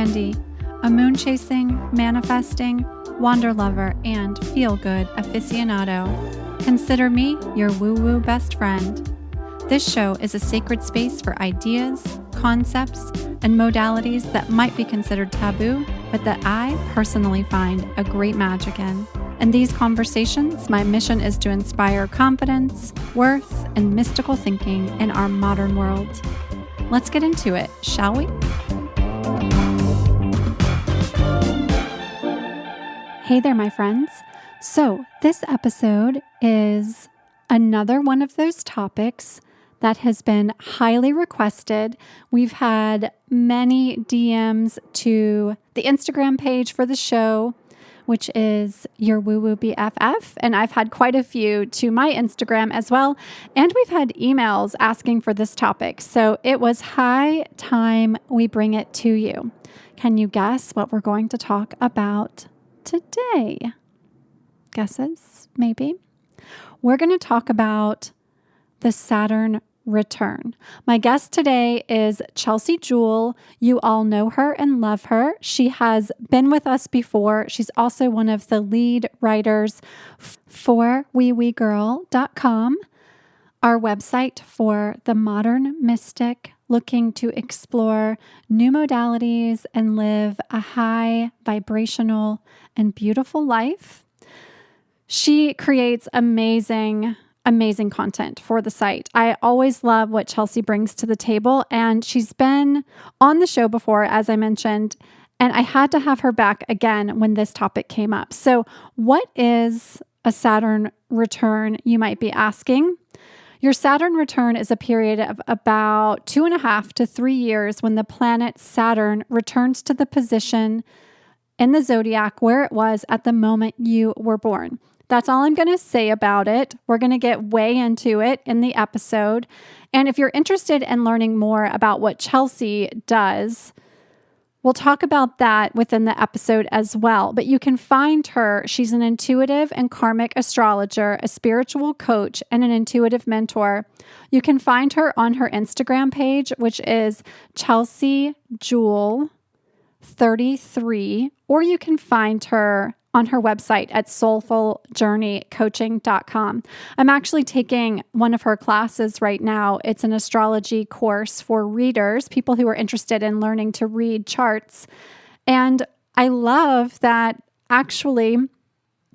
Mandy, a moon-chasing, manifesting, wander lover, and feel-good aficionado. Consider me your woo-woo best friend. This show is a sacred space for ideas, concepts, and modalities that might be considered taboo, but that I personally find a great magic in. In these conversations, my mission is to inspire confidence, worth, and mystical thinking in our modern world. Let's get into it, shall we? Hey there, my friends. So this episode is another one of those topics that has been highly requested. We've had many DMs to the Instagram page for the show, which is your woo-woo BFF. And I've had quite a few to my Instagram as well. And we've had emails asking for this topic. So it was high time we bring it to you. Can you guess what we're going to talk about today? Guesses? Maybe. We're going to talk about the Saturn Return. My guest today is Chelsea Jewell. You all know her and love her. She has been with us before. She's also one of the lead writers for weewegirl.com, our website for the modern mystic looking to explore new modalities and live a high vibrational and beautiful life. She creates amazing content for the site. I always love what Chelsea brings to the table, and she's been on the show before, as I mentioned, and I had to have her back again when this topic came up. So what is a Saturn return, you might be asking? Your Saturn return is a period of about 2.5 to 3 years when the planet Saturn returns to the position in the zodiac where it was at the moment you were born. That's all I'm going to say about it. We're going to get way into it in the episode. And if you're interested in learning more about what Chelsea does, we'll talk about that within the episode as well. But you can find her. She's an intuitive and karmic astrologer, a spiritual coach, and an intuitive mentor. You can find her on her Instagram page, which is Chelsea Jewell 33, or you can find her on her website at soulfuljourneycoaching.com. I'm actually taking one of her classes right now. It's an astrology course for readers, people who are interested in learning to read charts. And I love that actually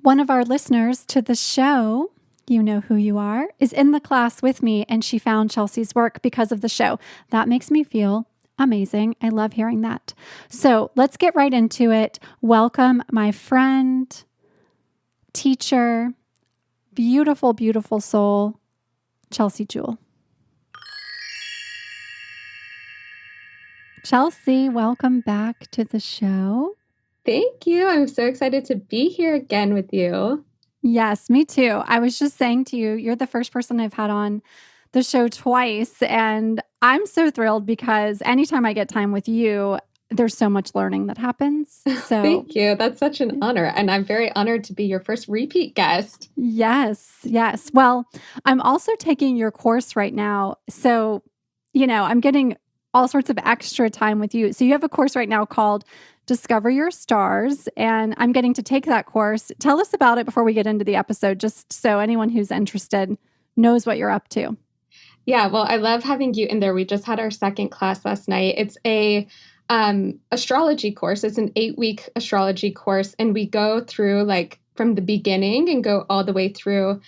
one of our listeners to the show, you know who you are, is in the class with me, and she found Chelsea's work because of the show. That makes me feel amazing. I love hearing that. So let's get right into it. Welcome my friend, teacher, beautiful, beautiful soul, Chelsea Jewell. Chelsea, welcome back to the show. Thank you. I'm so excited to be here again with you. Yes, me too. I was just saying to you, you're the first person I've had on the show twice, and I'm so thrilled because anytime I get time with you, there's so much learning that happens. So thank you. That's such an honor, and I'm very honored to be your first repeat guest. Yes. Well, I'm also taking your course right now, so I'm getting all sorts of extra time with you. So you have a course right now called Discover Your Stars, and I'm getting to take that course. Tell us about it before we get into the episode, just so anyone who's interested knows what you're up to. Yeah, well, I love having you in there. We just had our second class last night. It's a astrology course. It's an 8-week astrology course, and we go through from the beginning and go all the way through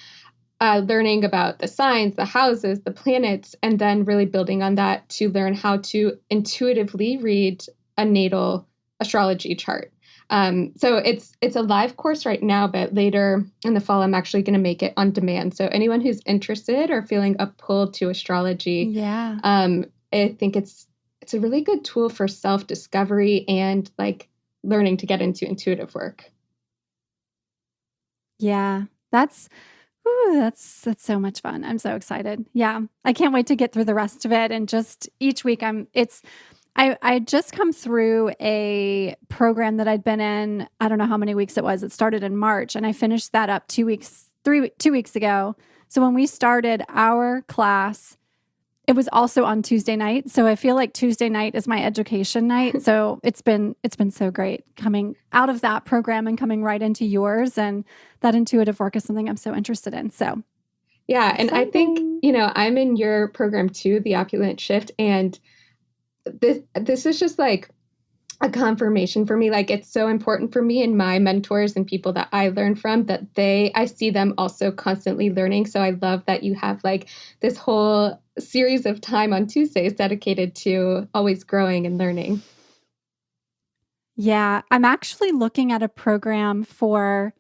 learning about the signs, the houses, the planets, and then really building on that to learn how to intuitively read a natal astrology chart. So it's a live course right now, but later in the fall, I'm actually going to make it on demand. So anyone who's interested or feeling a pull to astrology, I think it's a really good tool for self-discovery and learning to get into intuitive work. Yeah, that's so much fun. I'm so excited. Yeah, I can't wait to get through the rest of it. And just each week I just come through a program that I'd been in, I don't know how many weeks it was. It started in March, and I finished that up 2 weeks ago. So when we started our class, it was also on Tuesday night. So I feel like Tuesday night is my education night. So it's been so great coming out of that program and coming right into yours. And that intuitive work is something I'm so interested in. So yeah. exciting. And I think, I'm in your program too, the Opulent Shift. And this is just like a confirmation for me. Like, it's so important for me and my mentors and people that I learn from that I see them also constantly learning. So I love that you have like this whole series of time on Tuesdays dedicated to always growing and learning. Yeah, I'm actually looking at a program for,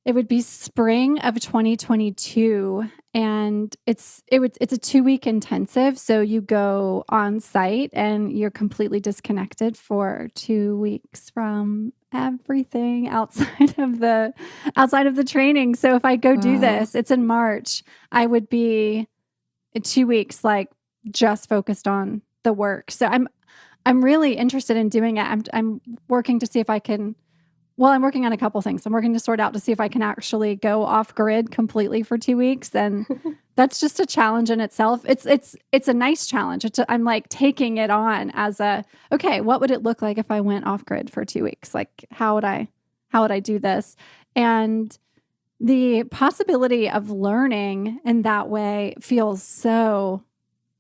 it would be spring of 2022, and it's a 2-week intensive. So you go on site and you're completely disconnected for 2 weeks from everything outside of the training. So if I go do this, it's in March, I would be 2 weeks like just focused on the work. So I'm really interested in doing it. I'm working to see if I can. Well, I'm working on a couple things. I'm working to sort out to see if I can actually go off grid completely for 2 weeks, and that's just a challenge in itself. It's a nice challenge. I'm like taking it on as okay, what would it look like if I went off grid for 2 weeks? Like how would I do this? And the possibility of learning in that way feels so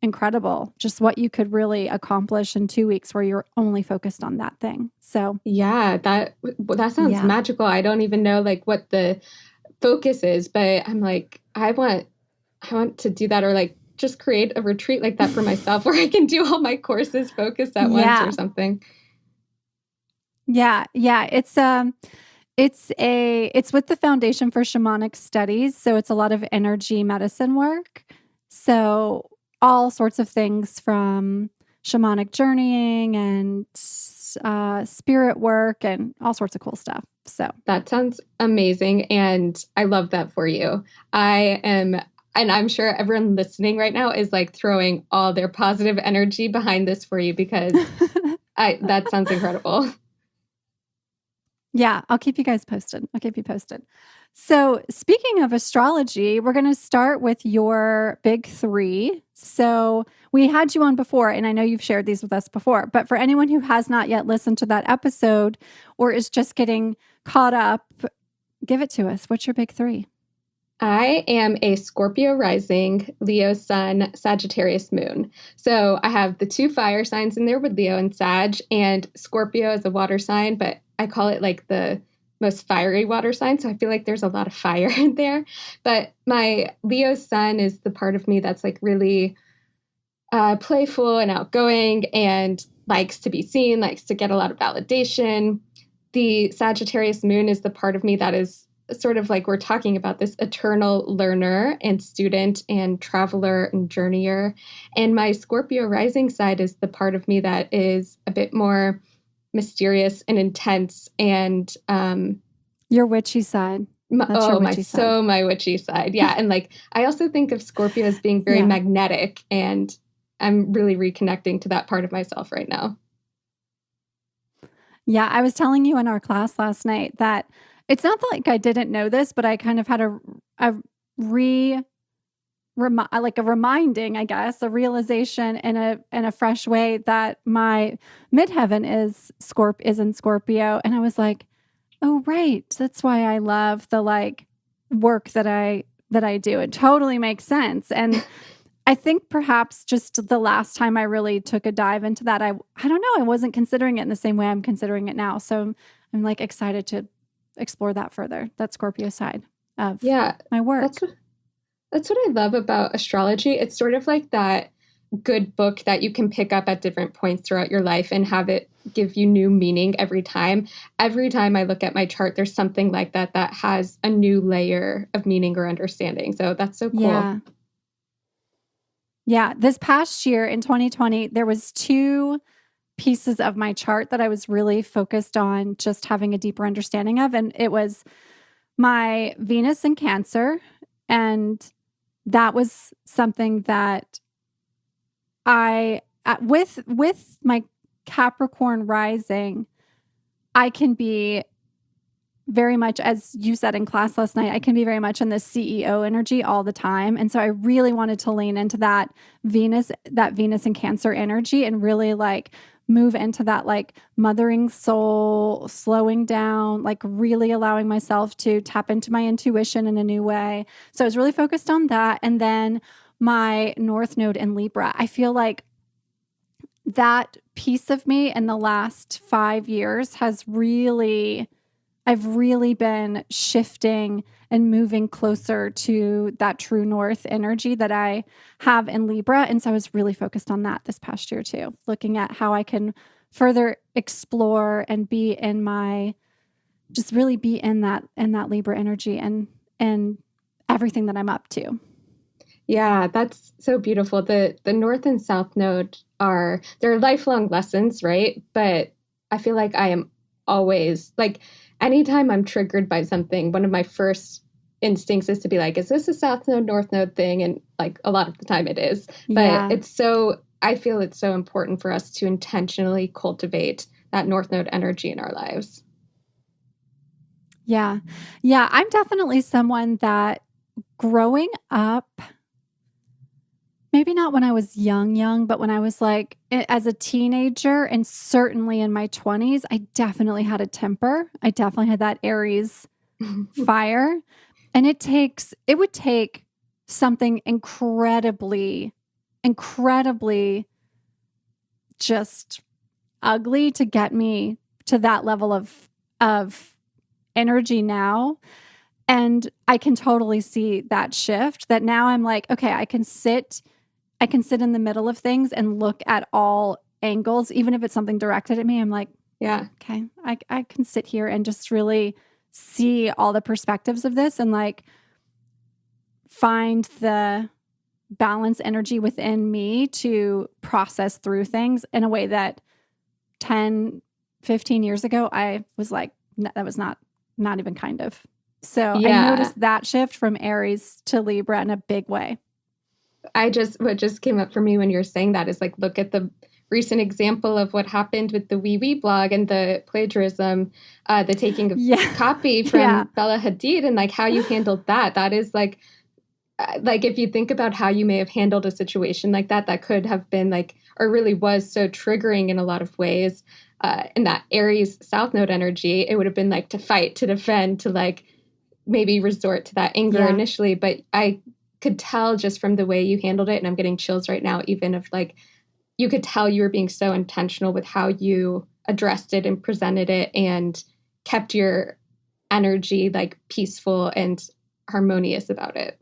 incredible. Just what you could really accomplish in 2 weeks where you're only focused on that thing. So yeah, that sounds magical. I don't even know like what the focus is, but I'm like, I want to do that, or like just create a retreat like that for myself where I can do all my courses focused at once or something. Yeah. It's with the Foundation for Shamanic Studies. So it's a lot of energy medicine work. So all sorts of things from shamanic journeying and spirit work and all sorts of cool stuff. So that sounds amazing. And I love that for you. And I'm sure everyone listening right now is like throwing all their positive energy behind this for you, because that sounds incredible. Yeah, I'll keep you guys posted. So speaking of astrology, we're going to start with your big three. So we had you on before, and I know you've shared these with us before, but for anyone who has not yet listened to that episode or is just getting caught up, give it to us. What's your big three? I am a Scorpio rising, Leo sun, Sagittarius moon. So I have the 2 fire signs in there with Leo and Sag, and Scorpio is a water sign, but I call it like the most fiery water sign. So I feel like there's a lot of fire in there. But my Leo sun is the part of me that's like really playful and outgoing and likes to be seen, likes to get a lot of validation. The Sagittarius moon is the part of me that is sort of like we're talking about, this eternal learner and student and traveler and journeyer. And my Scorpio rising side is the part of me that is a bit more mysterious and intense and your witchy side. My witchy side. Yeah. And like I also think of Scorpio as being very magnetic, and I'm really reconnecting to that part of myself right now. Yeah, I was telling you in our class last night that it's not like I didn't know this, but I kind of had a reminding, I guess, a realization in a fresh way that my midheaven is in Scorpio, and I was like, oh right, that's why I love the like work that I do. It totally makes sense. And I think perhaps just the last time I really took a dive into that, I don't know, I wasn't considering it in the same way I'm considering it now. So I'm like excited to explore that further, that Scorpio side of my work. That's what I love about astrology. It's sort of like that good book that you can pick up at different points throughout your life and have it give you new meaning every time. Every time I look at my chart, there's something like that has a new layer of meaning or understanding. So that's so cool. Yeah. This past year in 2020, there was 2 pieces of my chart that I was really focused on just having a deeper understanding of. And it was my Venus in Cancer. And that was something that with my Capricorn rising, I can be very much, as you said in class last night, I can be very much in this CEO energy all the time. And so I really wanted to lean into that Venus and Cancer energy and really like move into that like mothering soul, slowing down, like really allowing myself to tap into my intuition in a new way. So I was really focused on that. And then my North Node in Libra, I feel like that piece of me in the last 5 years I've really been shifting and moving closer to that true north energy that I have in Libra. And so I was really focused on that this past year too, looking at how I can further explore and be in that Libra energy and everything that I'm up to. Yeah, that's so beautiful. The North and South Node they're lifelong lessons, right? But I feel like I am always like, anytime I'm triggered by something, one of my first instincts is to be like, is this a South Node, North Node thing? And like a lot of the time it is. But I feel it's so important for us to intentionally cultivate that North Node energy in our lives. Yeah. Yeah. I'm definitely someone that growing up, maybe not when I was young, but when I was like as a teenager and certainly in my 20s, I definitely had a temper. I definitely had that Aries fire. And it would take something incredibly just ugly to get me to that level of energy now. And I can totally see that shift, that now I'm like, okay, I can sit in the middle of things and look at all angles, even if it's something directed at me. I'm like, yeah, okay, I can sit here and just really see all the perspectives of this and like find the balance energy within me to process through things in a way that 10, 15 years ago, I was like, no, that was not even kind of. So I noticed that shift from Aries to Libra in a big way. What just came up for me when you're saying that is like, look at the recent example of what happened with the Wee Wee blog and the plagiarism, the taking of copy from Bella Hadid, and like how you handled that. That is like if you think about how you may have handled a situation like that, that could have been like, or really was so triggering in a lot of ways. In that Aries South Node energy, it would have been like to fight, to defend, to like maybe resort to that anger initially. But I could tell just from the way you handled it, and I'm getting chills right now, even if like you could tell you were being so intentional with how you addressed it and presented it and kept your energy like peaceful and harmonious about it.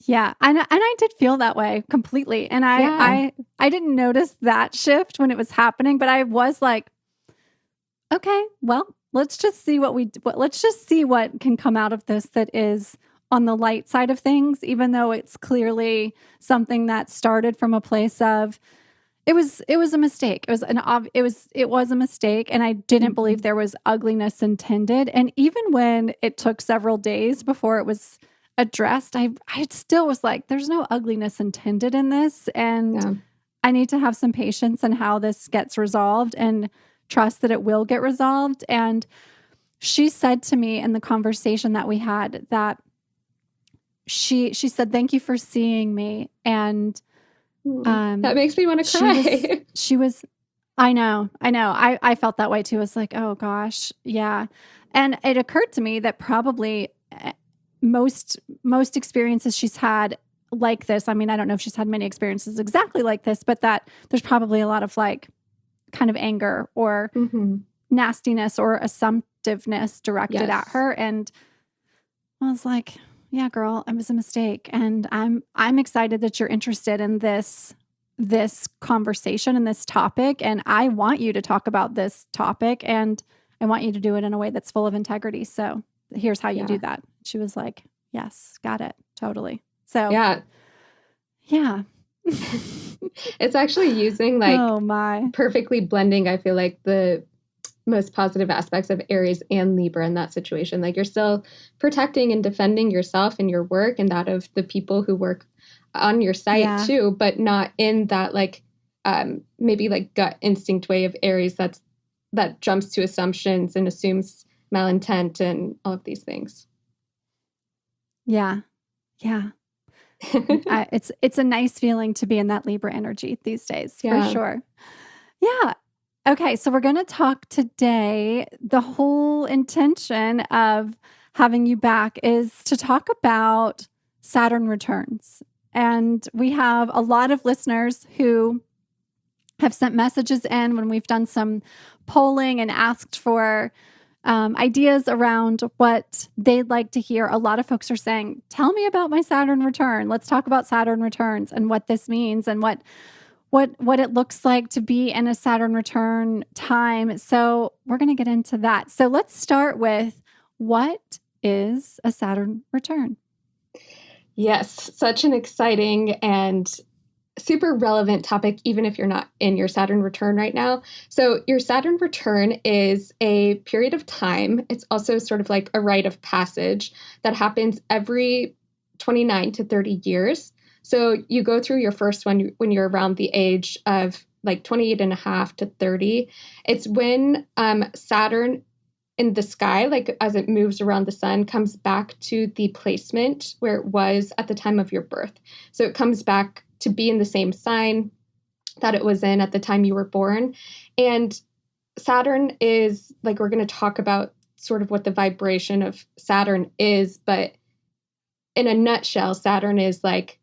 Yeah. And I did feel that way completely. And I didn't notice that shift when it was happening, but I was like, okay, well, let's just see what can come out of this that is on the light side of things, even though it's clearly something that started from a place of it was a mistake. It was a mistake, and I didn't believe there was ugliness intended. And even when it took several days before it was addressed, I still was like, there's no ugliness intended in this, and I need to have some patience in how this gets resolved and trust that it will get resolved. And she said to me in the conversation that we had that she said, thank you for seeing me. And that makes me want to cry. I know. I felt that way too. I was like, oh gosh. Yeah. And it occurred to me that probably most experiences she's had like this. I mean, I don't know if she's had many experiences exactly like this, but that there's probably a lot of like kind of anger or nastiness or assumptiveness directed at her. And I was like, yeah, girl, it was a mistake. And I'm excited that you're interested in this conversation and this topic. And I want you to talk about this topic, and I want you to do it in a way that's full of integrity. So here's how you do that. She was like, yes, got it. Totally. So yeah. It's actually using like perfectly blending, I feel like, the most positive aspects of Aries and Libra in that situation. Like you're still protecting and defending yourself and your work and that of the people who work on your site too, but not in that like maybe like gut instinct way of Aries that jumps to assumptions and assumes malintent and all of these things. Yeah. Yeah. It's a nice feeling to be in that Libra energy these days, for sure. Yeah. Okay. So we're going to talk today. The whole intention of having you back is to talk about Saturn returns. And we have a lot of listeners who have sent messages in when we've done some polling and asked for ideas around what they'd like to hear. A lot of folks are saying, tell me about my Saturn return. Let's talk about Saturn returns and what this means and what it looks like to be in a Saturn return time. So we're going to get into that. So let's start with, what is a Saturn return? Yes, such an exciting and super relevant topic, even if you're not in your Saturn return right now. So your Saturn return is a period of time. It's also sort of like a rite of passage that happens every 29 to 30 years. So you go through your first one when you're around the age of like 28 and a half to 30. It's when Saturn in the sky, like as it moves around the sun, comes back to the placement where it was at the time of your birth. So it comes back to be in the same sign that it was in at the time you were born. And Saturn is, like, we're going to talk about sort of what the vibration of Saturn is, but in a nutshell, Saturn is like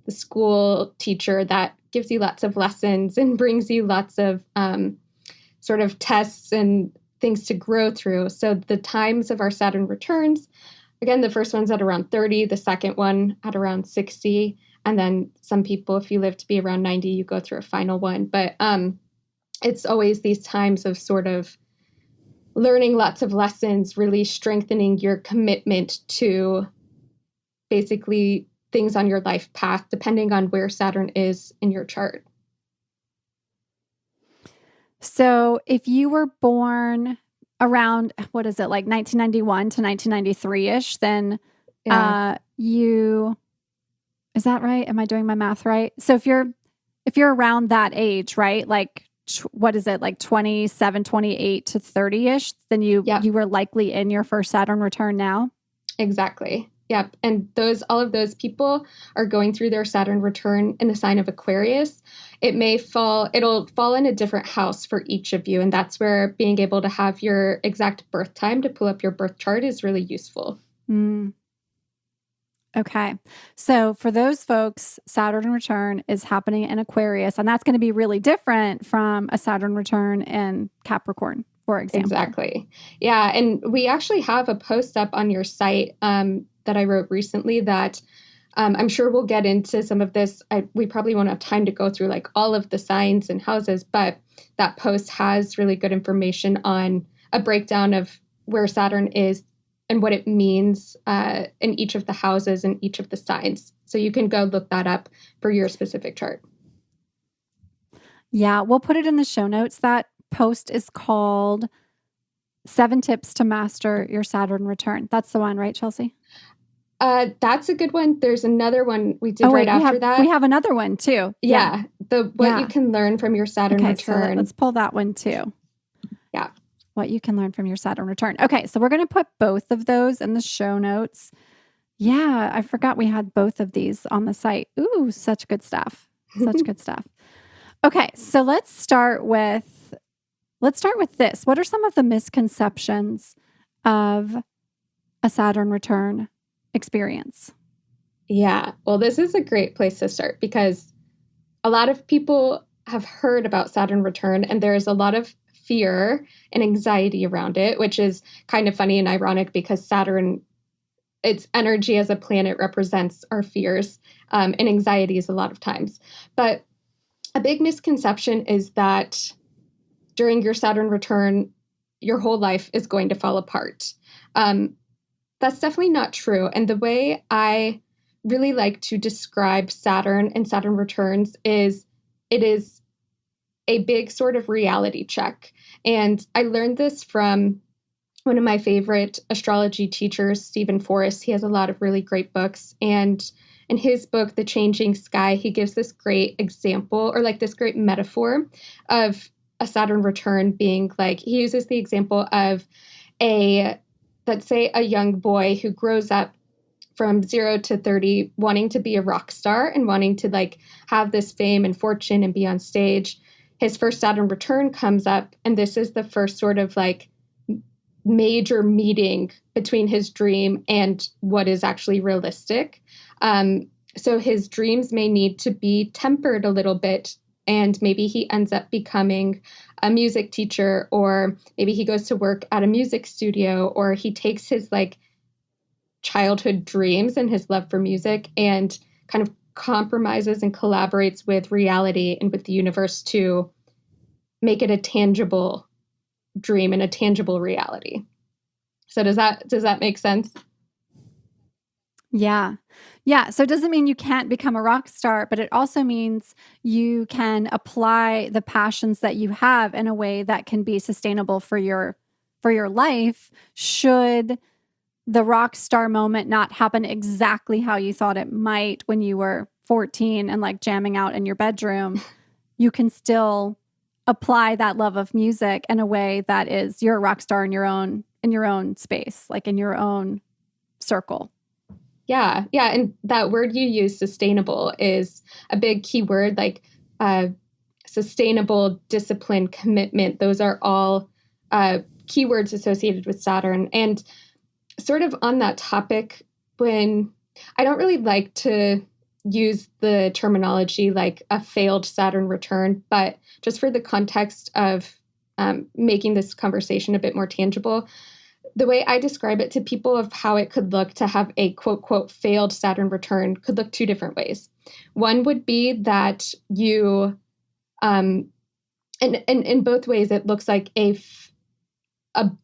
the school teacher that gives you lots of lessons and brings you lots of sort of tests and things to grow through. So the times of our Saturn returns, again, the first one's at around 30, the second one at around 60. And then some people, if you live to be around 90, you go through a final one. But it's always these times of sort of learning lots of lessons, really strengthening your commitment to basically things on your life path, depending on where Saturn is in your chart. So if you were born around, what is it, like 1991 to 1993-ish, then is that right? Am I doing my math right? So if you're around that age, right? Like, what is it? Like 27, 28 to 30-ish, then you were likely in your first Saturn return now? Exactly. Yep. And all of those people are going through their Saturn return in the sign of Aquarius. It'll fall in a different house for each of you. And that's where being able to have your exact birth time to pull up your birth chart is really useful. Okay. So for those folks, Saturn return is happening in Aquarius, and that's going to be really different from a Saturn return in Capricorn, for example. Exactly. Yeah. And we actually have a post up on your site that I wrote recently that I'm sure we'll get into some of this. We probably won't have time to go through like all of the signs and houses, but that post has really good information on a breakdown of where Saturn is and what it means in each of the houses and each of the signs. So you can go look that up for your specific chart. Yeah, we'll put it in the show notes. That post is called 7 Tips to Master Your Saturn Return. That's the one, right, Chelsea? That's a good one. There's another one we did after that. We have another one too. Yeah. What you can learn from your Saturn return. So let's pull that one too. Yeah. What you can learn from your Saturn return. Okay, so we're going to put both of those in the show notes. Yeah, I forgot we had both of these on the site. Ooh, such good stuff. Such good stuff. Okay, so let's start with this. What are some of the misconceptions of a Saturn return experience? Yeah, well, this is a great place to start because a lot of people have heard about Saturn return and there is a lot of fear and anxiety around it, which is kind of funny and ironic because Saturn, its energy as a planet represents our fears and anxieties a lot of times. But a big misconception is that during your Saturn return, your whole life is going to fall apart. That's definitely not true. And the way I really like to describe Saturn and Saturn returns is it is a big sort of reality check. And I learned this from one of my favorite astrology teachers, Stephen Forrest. He has a lot of really great books. And in his book, The Changing Sky, he gives this great example or like this great metaphor of a Saturn return being like, he uses the example of let's say a young boy who grows up from 0 to 30 wanting to be a rock star and wanting to like have this fame and fortune and be on stage. His first Saturn return comes up, and this is the first sort of like major meeting between his dream and what is actually realistic. So his dreams may need to be tempered a little bit, and maybe he ends up becoming a music teacher, or maybe he goes to work at a music studio, or he takes his like childhood dreams and his love for music and kind of compromises and collaborates with reality and with the universe to make it a tangible dream and a tangible reality. So does that make sense? Yeah. Yeah. So it doesn't mean you can't become a rock star, but it also means you can apply the passions that you have in a way that can be sustainable for your life, should the rock star moment not happen exactly how you thought it might when you were 14 and like jamming out in your bedroom. You can still apply that love of music in a way that is, you're a rock star in your own space, like in your own circle. Yeah. And that word you use, sustainable, is a big key word, like sustainable, discipline, commitment. Those are all keywords associated with Saturn. And sort of on that topic, when I don't really like to use the terminology like a failed Saturn return, but just for the context of making this conversation a bit more tangible, the way I describe it to people of how it could look to have a quote, quote, failed Saturn return could look two different ways. One would be that you, and in both ways, it looks like a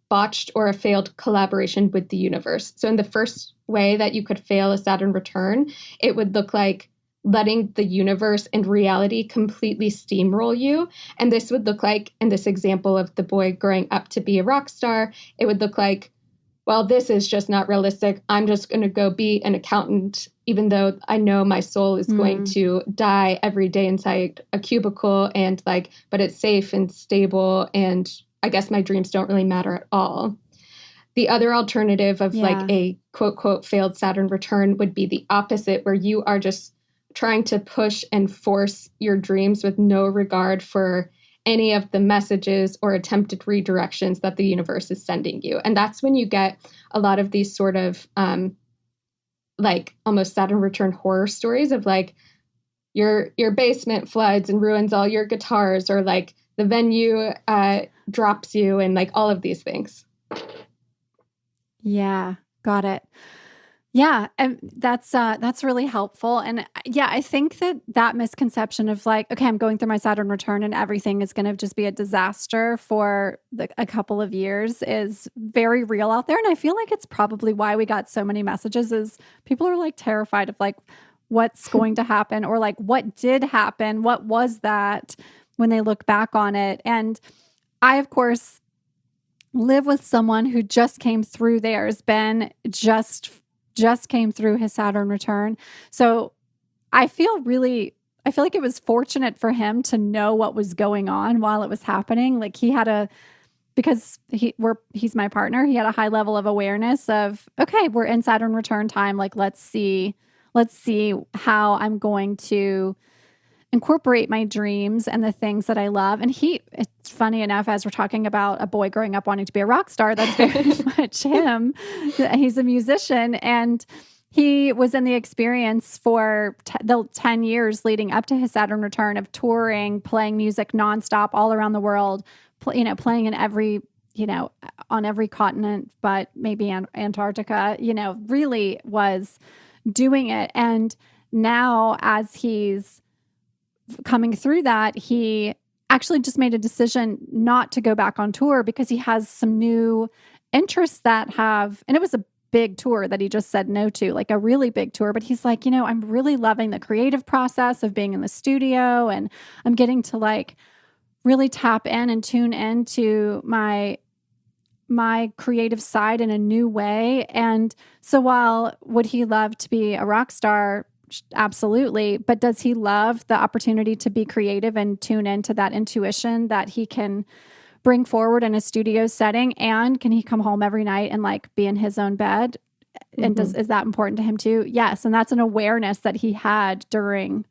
botched or a failed collaboration with the universe. So in the first way that you could fail a Saturn return, it would look like letting the universe and reality completely steamroll you. And this would look like, in this example of the boy growing up to be a rock star, it would look like, well, this is just not realistic. I'm just going to go be an accountant, even though I know my soul is going to die every day inside a cubicle, and like, but it's safe and stable, and I guess my dreams don't really matter at all. The other alternative of like a quote, quote, failed Saturn return would be the opposite, where you are just trying to push and force your dreams with no regard for any of the messages or attempted redirections that the universe is sending you. And that's when you get a lot of these sort of like almost Saturn return horror stories of like your basement floods and ruins all your guitars, or like the venue drops you, and like all of these things. Yeah, got it. Yeah, and that's really helpful. And yeah, I think that misconception of like, okay, I'm going through my Saturn return and everything is going to just be a disaster for a couple of years is very real out there. And I feel like it's probably why we got so many messages, is people are like terrified of like what's going to happen, or like what did happen, what was that, when they look back on it. And I, of course, live with someone who just came through theirs. Ben just came through his Saturn return. So I feel like it was fortunate for him to know what was going on while it was happening. Like because he's my partner, he had a high level of awareness of, okay, we're in Saturn return time. Like, let's see how I'm going to incorporate my dreams and the things that I love. And it's funny enough, as we're talking about a boy growing up wanting to be a rock star, that's very much him. He's a musician, and he was in the experience for the 10 years leading up to his Saturn return of touring, playing music nonstop all around the world, playing in on every continent, but maybe Antarctica, really was doing it. And now, as he's coming through that, he actually just made a decision not to go back on tour because he has some new interests and it was a big tour that he just said no to, like a really big tour. But he's like, I'm really loving the creative process of being in the studio, and I'm getting to like really tap in and tune into my creative side in a new way. And so while would he love to be a rock star? Absolutely. But does he love the opportunity to be creative and tune into that intuition that he can bring forward in a studio setting? And can he come home every night and like be in his own bed? And is that important to him too? Yes. And that's an awareness that he had during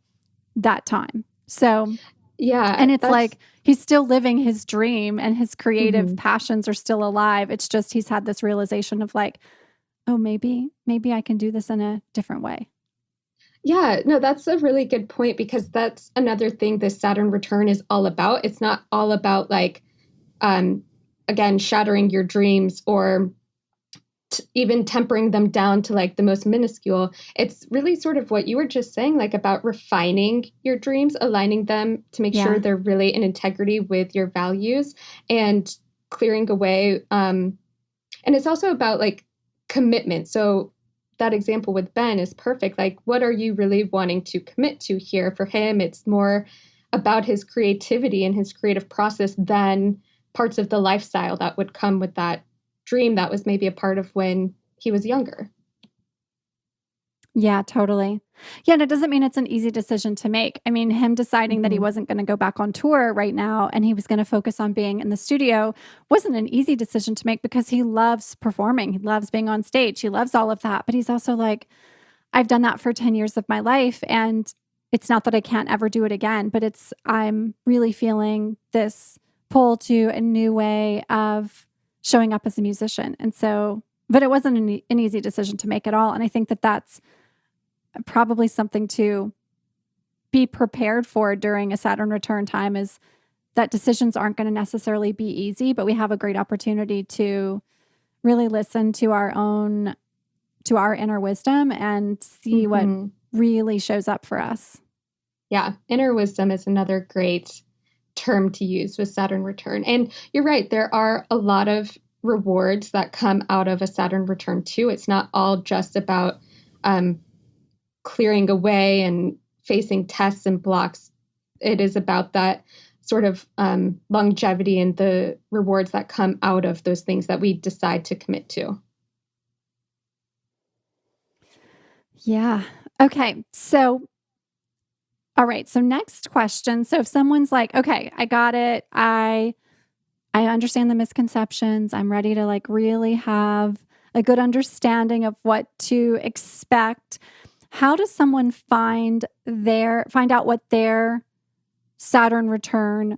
that time. So, yeah. And it's like, he's still living his dream and his creative passions are still alive. It's just, he's had this realization of like, oh, maybe I can do this in a different way. Yeah, no, that's a really good point, because that's another thing this Saturn return is all about. It's not all about like, again, shattering your dreams or even tempering them down to like the most minuscule. It's really sort of what you were just saying, like about refining your dreams, aligning them to make sure they're really in integrity with your values, and clearing away. And it's also about like commitment. So that example with Ben is perfect. Like, what are you really wanting to commit to here? For him, it's more about his creativity and his creative process than parts of the lifestyle that would come with that dream that was maybe a part of when he was younger. Yeah, totally. Yeah, and it doesn't mean it's an easy decision to make. I mean, him deciding that he wasn't going to go back on tour right now and he was going to focus on being in the studio wasn't an easy decision to make, because he loves performing. He loves being on stage. He loves all of that. But he's also like, I've done that for 10 years of my life. And it's not that I can't ever do it again, but I'm really feeling this pull to a new way of showing up as a musician. And so, but it wasn't an easy decision to make at all. And I think that that's probably something to be prepared for during a Saturn return time, is that decisions aren't going to necessarily be easy, but we have a great opportunity to really listen to our inner wisdom and see what really shows up for us. Yeah. Inner wisdom is another great term to use with Saturn return. And you're right. There are a lot of rewards that come out of a Saturn return too. It's not all just about, clearing away and facing tests and blocks. It is about that sort of longevity and the rewards that come out of those things that we decide to commit to. Yeah. Okay. So, all right. So next question. So if someone's like, okay, I got it. I understand the misconceptions. I'm ready to like really have a good understanding of what to expect. How does someone find out what their Saturn return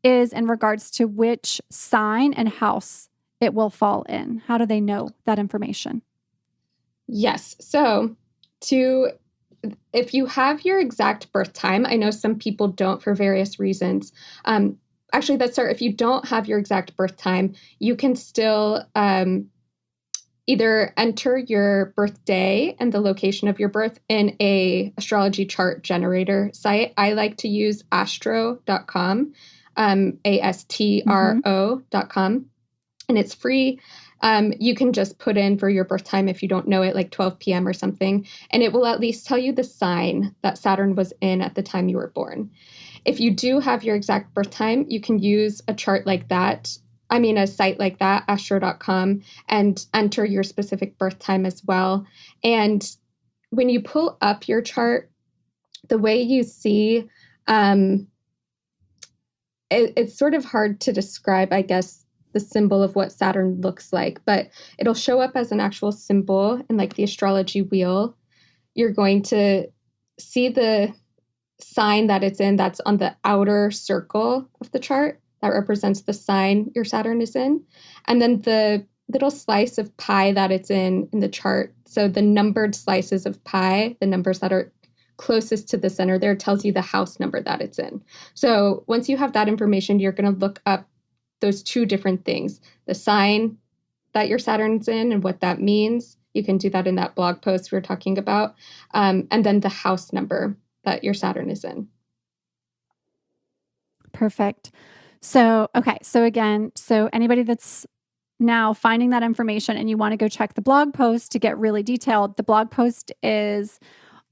is in regards to which sign and house it will fall in? How do they know that information? Yes. So if you have your exact birth time, I know some people don't for various reasons. Actually, if you don't have your exact birth time, you can still either enter your birthday and the location of your birth in a astrology chart generator site. I like to use astro.com, astro.com, and it's free. You can just put in for your birth time if you don't know it, like 12 p.m. or something, and it will at least tell you the sign that Saturn was in at the time you were born. If you do have your exact birth time, you can use a chart like that. A site like that, astro.com, and enter your specific birth time as well. And when you pull up your chart, the way you see, it's sort of hard to describe, I guess, the symbol of what Saturn looks like, but it'll show up as an actual symbol in like the astrology wheel. You're going to see the sign that it's in that's on the outer circle of the chart that represents the sign your Saturn is in. And then the little slice of pie that it's in the chart. So the numbered slices of pie, the numbers that are closest to the center there, tells you the house number that it's in. So once you have that information, you're going to look up those two different things, the sign that your Saturn's in and what that means. You can do that in that blog post we were talking about. And then the house number that your Saturn is in. Perfect. So, okay. So again, anybody that's now finding that information and you want to go check the blog post to get really detailed, the blog post is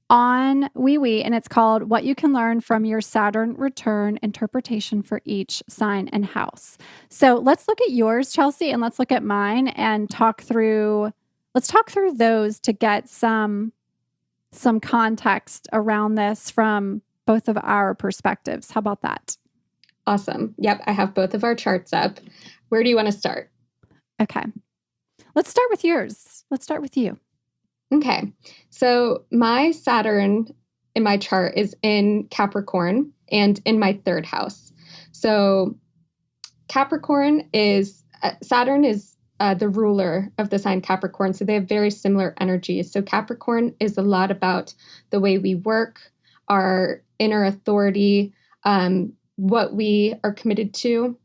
on WeWe and it's called What You Can Learn from Your Saturn Return Interpretation for Each Sign and House. So let's look at yours, Chelsea, and let's look at mine and talk through those to get some context around this from both of our perspectives. How about that? Awesome. Yep, I have both of our charts up. Where do you want to start? Okay. Let's start with yours. Let's start with you. Okay. So my Saturn in my chart is in Capricorn and in my third house. So Capricorn is, Saturn is the ruler of the sign Capricorn. So they have very similar energies. So Capricorn is a lot about the way we work, our inner authority, what we are committed to.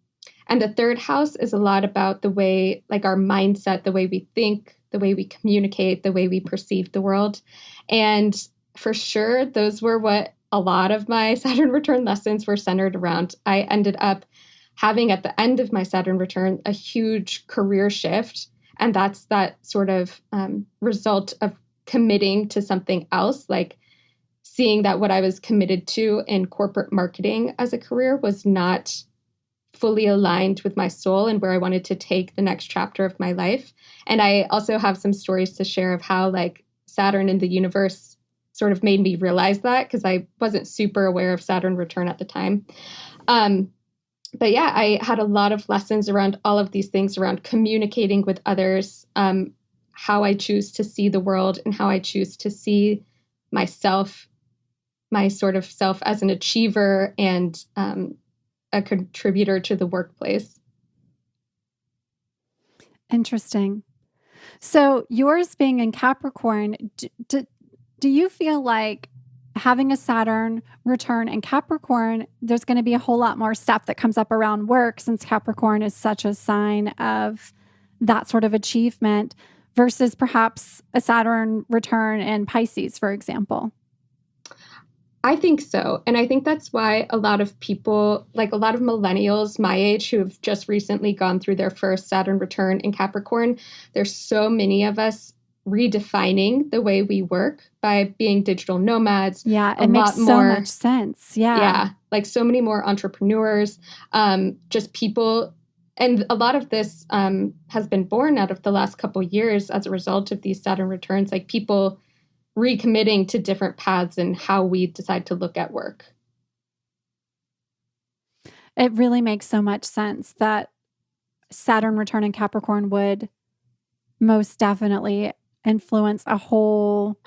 And the third house is a lot about the way, like our mindset, the way we think, the way we communicate, the way we perceive the world. And for sure, those were what a lot of my Saturn return lessons were centered around. I ended up having at the end of my Saturn return a huge career shift. And that's that sort of result of committing to something else, like seeing that what I was committed to in corporate marketing as a career was not fully aligned with my soul and where I wanted to take the next chapter of my life. And I also have some stories to share of how like Saturn in the universe sort of made me realize that, because I wasn't super aware of Saturn return at the time. But yeah, I had a lot of lessons around all of these things, around communicating with others, how I choose to see the world and how I choose to see myself, my sort of self as an achiever and a contributor to the workplace. Interesting. So yours being in Capricorn, do you feel like having a Saturn return in Capricorn, there's going to be a whole lot more stuff that comes up around work, since Capricorn is such a sign of that sort of achievement, versus perhaps a Saturn return in Pisces, for example? I think so. And I think that's why a lot of people, like a lot of millennials my age who have just recently gone through their first Saturn return in Capricorn, there's so many of us redefining the way we work by being digital nomads. Yeah, it makes so much sense. Yeah, like so many more entrepreneurs, just people. And a lot of this has been born out of the last couple of years as a result of these Saturn returns, like people recommitting to different paths and how we decide to look at work. It really makes so much sense that Saturn return in Capricorn would most definitely influence a whole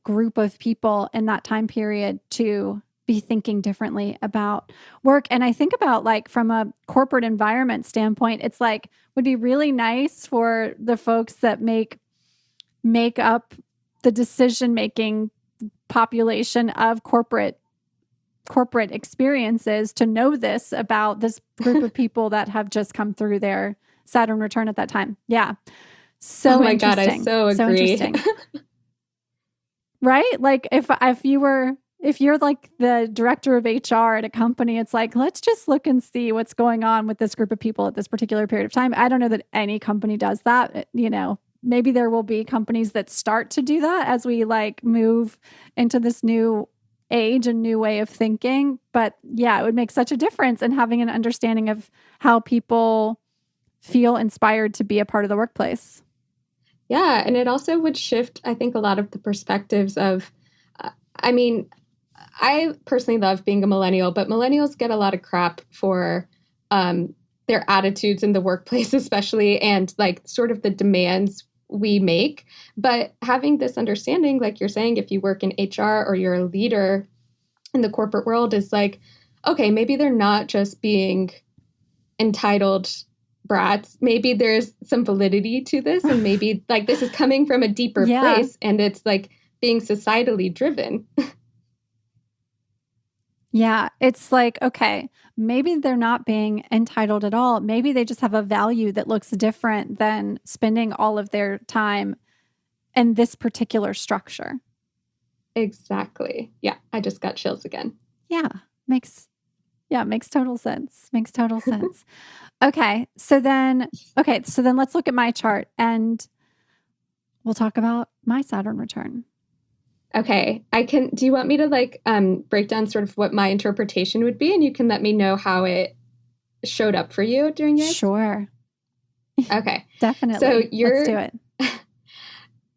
group of people in that time period to be thinking differently about work. And I think about, like, from a corporate environment standpoint, it's like would be really nice for the folks that make up the decision-making population of corporate experiences to know this about this group of people that have just come through their Saturn return at that time. Yeah. So oh my interesting. God, I so agree. Interesting. Right? Like if you're like the director of HR at a company, it's like, let's just look and see what's going on with this group of people at this particular period of time. I don't know that any company does that. You know, maybe there will be companies that start to do that as we like move into this new age and new way of thinking. But yeah, it would make such a difference in having an understanding of how people feel inspired to be a part of the workplace. Yeah. And it also would shift, I think, a lot of the perspectives of, I personally love being a millennial, but millennials get a lot of crap for their attitudes in the workplace, especially, and like sort of the demands we make. But having this understanding, like you're saying, if you work in HR or you're a leader in the corporate world, is like, okay, maybe they're not just being entitled brats. Maybe there's some validity to this, and maybe like this is coming from a deeper place, and it's like being societally driven. Yeah, it's like, okay, maybe they're not being entitled at all. Maybe they just have a value that looks different than spending all of their time in this particular structure. Exactly. Yeah, I just got chills again. Yeah, makes total sense. Makes total sense. Okay, so then let's look at my chart and we'll talk about my Saturn return. Okay, do you want me to like break down sort of what my interpretation would be, and you can let me know how it showed up for you during yours? Sure. Okay. Definitely. So let's do it.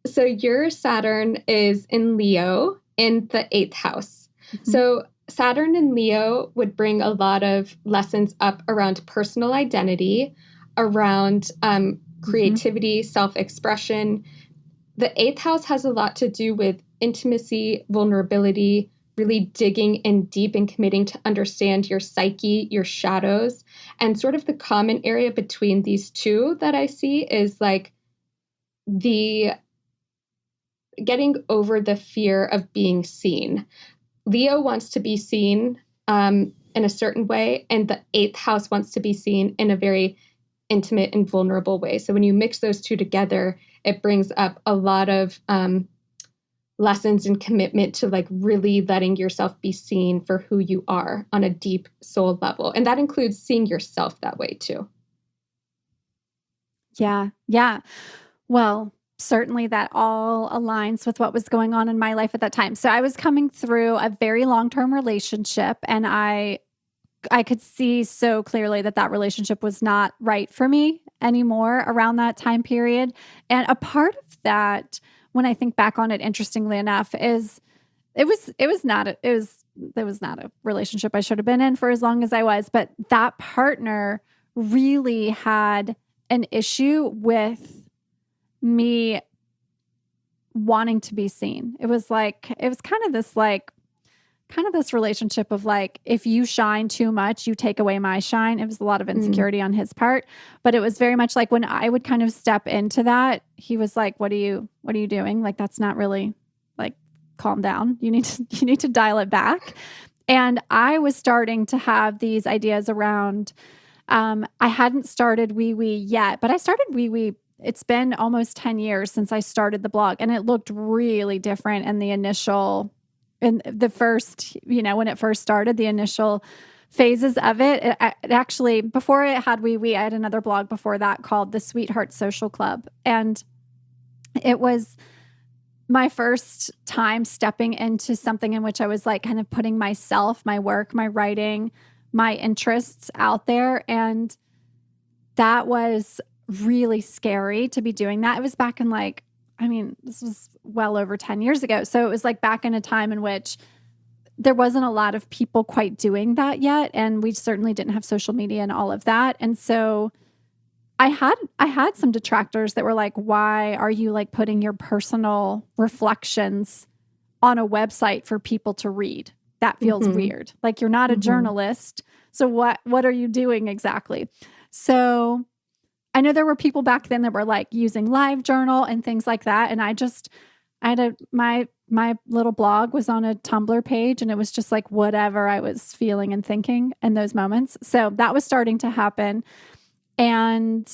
So your Saturn is in Leo in the 8th house. Mm-hmm. So Saturn and Leo would bring a lot of lessons up around personal identity, around creativity, self-expression. The eighth house has a lot to do with intimacy, vulnerability, really digging in deep and committing to understand your psyche, your shadows. And sort of the common area between these two that I see is like the getting over the fear of being seen. Leo wants to be seen in a certain way, and the eighth house wants to be seen in a very intimate and vulnerable way. So when you mix those two together, it brings up a lot of lessons and commitment to like really letting yourself be seen for who you are on a deep soul level. And that includes seeing yourself that way too. Yeah. Yeah. Well, certainly that all aligns with what was going on in my life at that time. So I was coming through a very long-term relationship, and I could see so clearly that that relationship was not right for me anymore around that time period. And a part of that, when I think back on it, interestingly enough, is it was not a relationship I should have been in for as long as I was, but that partner really had an issue with me wanting to be seen. It was kind of this relationship of like, if you shine too much, you take away my shine. It was a lot of insecurity on his part, but it was very much like when I would kind of step into that, he was like, what are you doing? Like, that's not really like, calm down. You need to dial it back. And I was starting to have these ideas around, I hadn't started Wee Wee yet, but I started Wee Wee. It's been almost 10 years since I started the blog, and it looked really different in the first, when it first started, the initial phases of it. It actually, before it had Wee Wee, I had another blog before that called the Sweetheart Social Club. And it was my first time stepping into something in which I was like kind of putting myself, my work, my writing, my interests out there. And that was really scary to be doing that. It was back in this was well over 10 years ago. So it was like back in a time in which there wasn't a lot of people quite doing that yet. And we certainly didn't have social media and all of that. And so I had some detractors that were like, why are you like putting your personal reflections on a website for people to read? That feels weird. Like, you're not a journalist. So what are you doing exactly? So I know there were people back then that were like using LiveJournal and things like that. And my little blog was on a Tumblr page, and it was just like whatever I was feeling and thinking in those moments. So that was starting to happen. And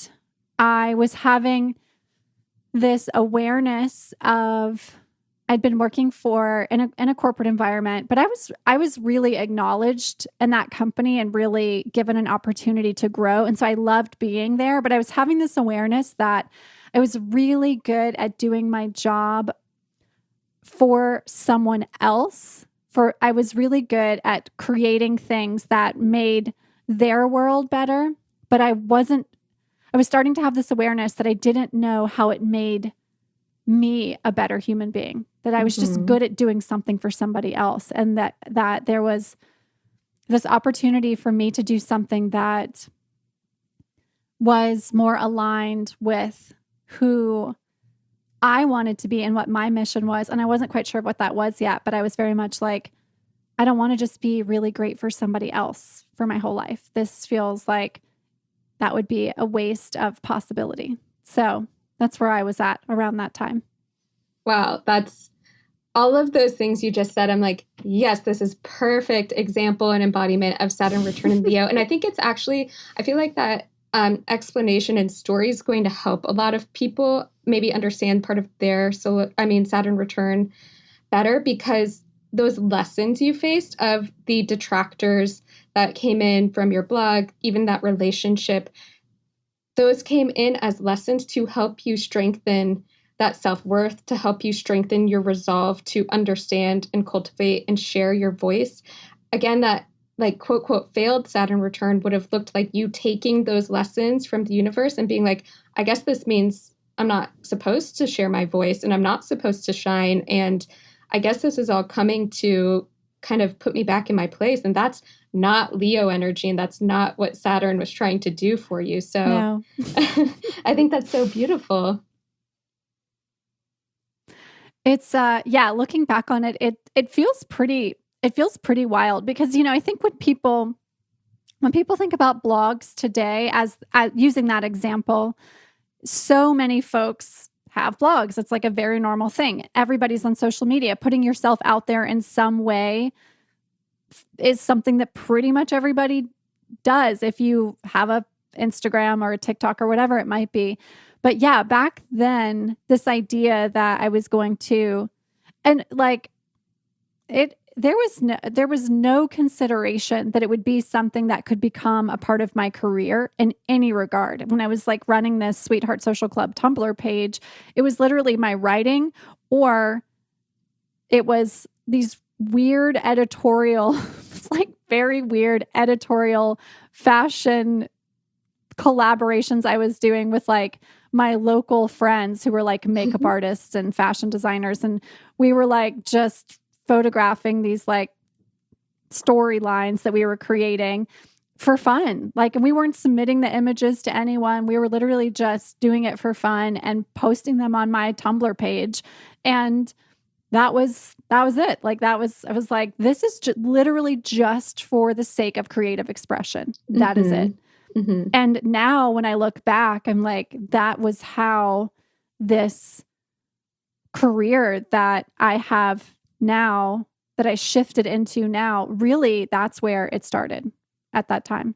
I was having this awareness of, I'd been working in a corporate environment, but I was really acknowledged in that company and really given an opportunity to grow. And so I loved being there, but I was having this awareness that I was really good at doing my job for someone else. I was really good at creating things that made their world better, but I was starting to have this awareness that I didn't know how it made me a better human being, that I was just good at doing something for somebody else. And that there was this opportunity for me to do something that was more aligned with who I wanted to be and what my mission was. And I wasn't quite sure what that was yet, but I was very much like, I don't want to just be really great for somebody else for my whole life. This feels like that would be a waste of possibility. So that's where I was at around that time. Wow, that's all of those things you just said. I'm like, yes, this is perfect example and embodiment of Saturn Return in Leo. And I think it's actually, I feel like that explanation and story is going to help a lot of people maybe understand part of their Saturn Return better, because those lessons you faced of the detractors that came in from your blog, even that relationship, those came in as lessons to help you strengthen that self-worth, to help you strengthen your resolve to understand and cultivate and share your voice. Again, that like quote, quote, failed Saturn return would have looked like you taking those lessons from the universe and being like, I guess this means I'm not supposed to share my voice and I'm not supposed to shine. And I guess this is all coming to kind of put me back in my place. And that's not Leo energy. And that's not what Saturn was trying to do for you. So No. I think that's so beautiful. It's looking back on it, it feels pretty wild because, I think when people think about blogs today as using that example, so many folks have blogs. It's like a very normal thing. Everybody's on social media. Putting yourself out there in some way is something that pretty much everybody does if you have a Instagram or a TikTok or whatever it might be. But yeah, back then, this idea that I was going to, and like there was no consideration that it would be something that could become a part of my career in any regard. When I was like running this Sweetheart Social Club Tumblr page, it was literally my writing, or it was these weird editorial, it's like very weird editorial fashion collaborations I was doing with like my local friends who were like makeup artists and fashion designers. And we were like just photographing these like storylines that we were creating for fun. Like, and we weren't submitting the images to anyone. We were literally just doing it for fun and posting them on my Tumblr page. And that was it. Like I was like, this is literally just for the sake of creative expression. That is it. Mm-hmm. And now when I look back, I'm like, that was how this career that I have now, that I shifted into now, really, that's where it started at that time.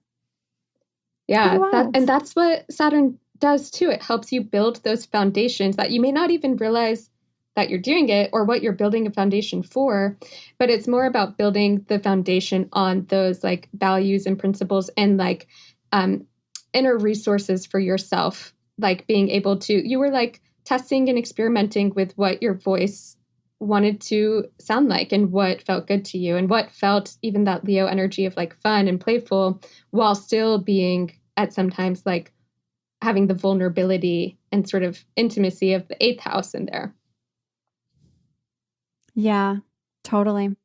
Yeah. And that's what Saturn does too. It helps you build those foundations that you may not even realize that you're doing it or what you're building a foundation for, but it's more about building the foundation on those like values and principles and like inner resources for yourself, like being able to, you were like testing and experimenting with what your voice wanted to sound like and what felt good to you and what felt even that Leo energy of like fun and playful while still being at sometimes like having the vulnerability and sort of intimacy of the eighth house in there. Yeah, totally.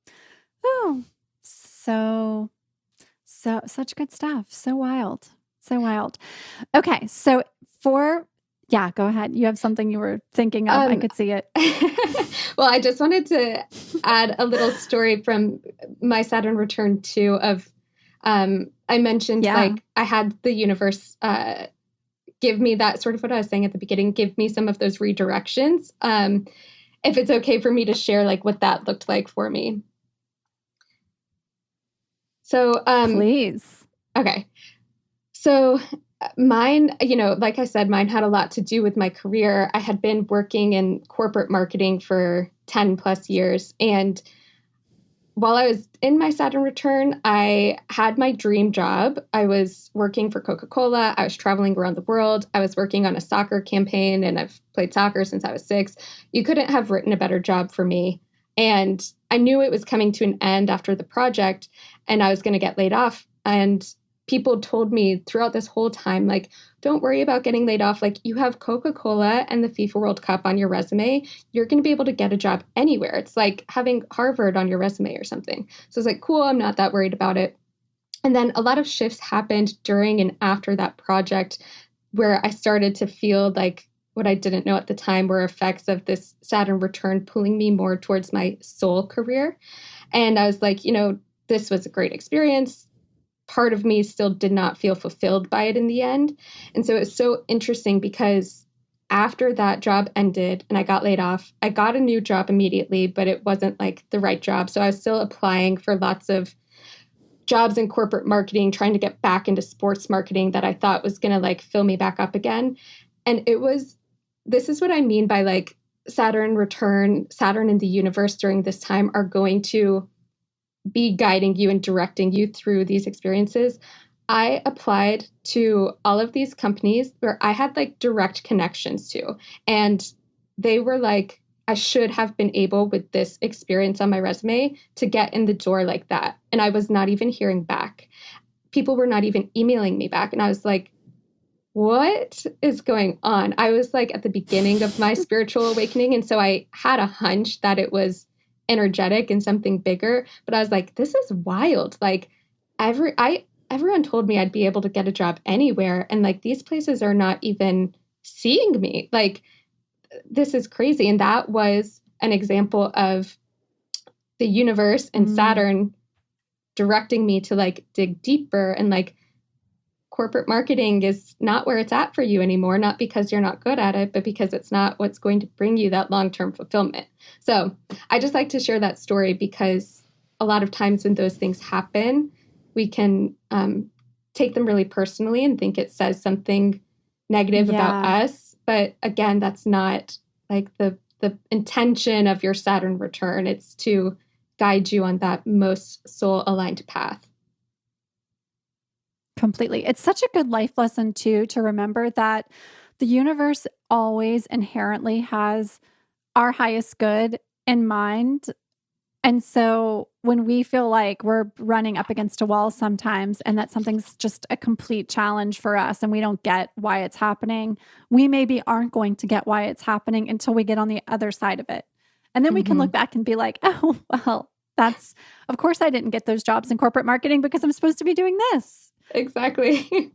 Oh, so such good stuff. So wild. So wild. Okay. So go ahead. You have something you were thinking of. I could see it. Well, I just wanted to add a little story from my Saturn return too of, I mentioned like I had the universe, give me that sort of what I was saying at the beginning, give me some of those redirections. If it's okay for me to share like what that looked like for me. So, please. Okay. So mine, like I said, mine had a lot to do with my career. I had been working in corporate marketing for 10 plus years. And while I was in my Saturn return, I had my dream job. I was working for Coca-Cola. I was traveling around the world. I was working on a soccer campaign, and I've played soccer since I was 6. You couldn't have written a better job for me. And I knew it was coming to an end after the project, and I was going to get laid off. And people told me throughout this whole time, like, don't worry about getting laid off. Like, you have Coca-Cola and the FIFA World Cup on your resume. You're going to be able to get a job anywhere. It's like having Harvard on your resume or something. So it's like, cool, I'm not that worried about it. And then a lot of shifts happened during and after that project where I started to feel like what I didn't know at the time were effects of this Saturn return pulling me more towards my soul career. And I was like, this was a great experience. Part of me still did not feel fulfilled by it in the end. And so it was so interesting because after that job ended and I got laid off, I got a new job immediately, but it wasn't like the right job. So I was still applying for lots of jobs in corporate marketing, trying to get back into sports marketing that I thought was going to like fill me back up again. And this is what I mean by like Saturn return, Saturn and the universe during this time are going to be guiding you and directing you through these experiences. I applied to all of these companies where I had like direct connections to, and they were like, I should have been able with this experience on my resume to get in the door like that. And I was not even hearing back. People were not even emailing me back. And I was like, what is going on? I was like at the beginning of my spiritual awakening. And so I had a hunch that it was energetic and something bigger. But I was like, this is wild. Like everyone told me I'd be able to get a job anywhere. And like, these places are not even seeing me. Like, this is crazy. And that was an example of the universe and Saturn directing me to like dig deeper, and like corporate marketing is not where it's at for you anymore, not because you're not good at it, but because it's not what's going to bring you that long-term fulfillment. So I just like to share that story because a lot of times when those things happen, we can take them really personally and think it says something negative about us. But again, that's not like the intention of your Saturn return. It's to guide you on that most soul-aligned path. Completely. It's such a good life lesson too, to remember that the universe always inherently has our highest good in mind. And so when we feel like we're running up against a wall sometimes, and that something's just a complete challenge for us and we don't get why it's happening, we maybe aren't going to get why it's happening until we get on the other side of it. And then we can look back and be like, oh, well, that's, of course I didn't get those jobs in corporate marketing because I'm supposed to be doing this. Exactly.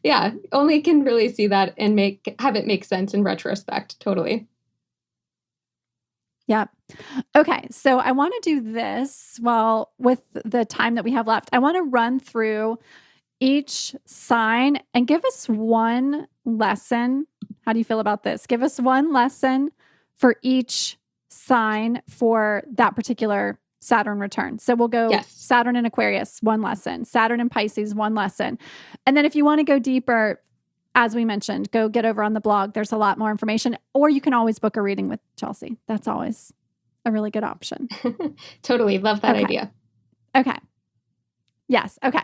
Yeah. Only can really see that and have it make sense in retrospect. Totally. Yeah. Okay. So I want to do this. Well, with the time that we have left, I want to run through each sign and give us one lesson. How do you feel about this? Give us one lesson for each sign for that particular Saturn return. So we'll go Saturn and Aquarius, one lesson, Saturn and Pisces, one lesson. And then if you want to go deeper, as we mentioned, go get over on the blog. There's a lot more information, or you can always book a reading with Chelsea. That's always a really good option. Totally. Love that idea. Okay. Yes. Okay.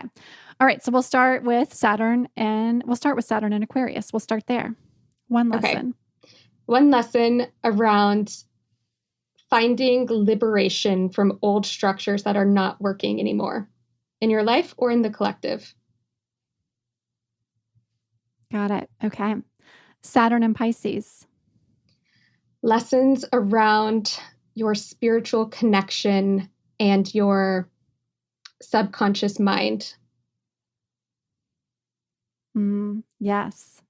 All right. So we'll start with Saturn and Aquarius. We'll start there. One lesson. Okay. One lesson around finding liberation from old structures that are not working anymore in your life or in the collective. Got it. Okay. Saturn and Pisces. Lessons around your spiritual connection and your subconscious mind. Yes.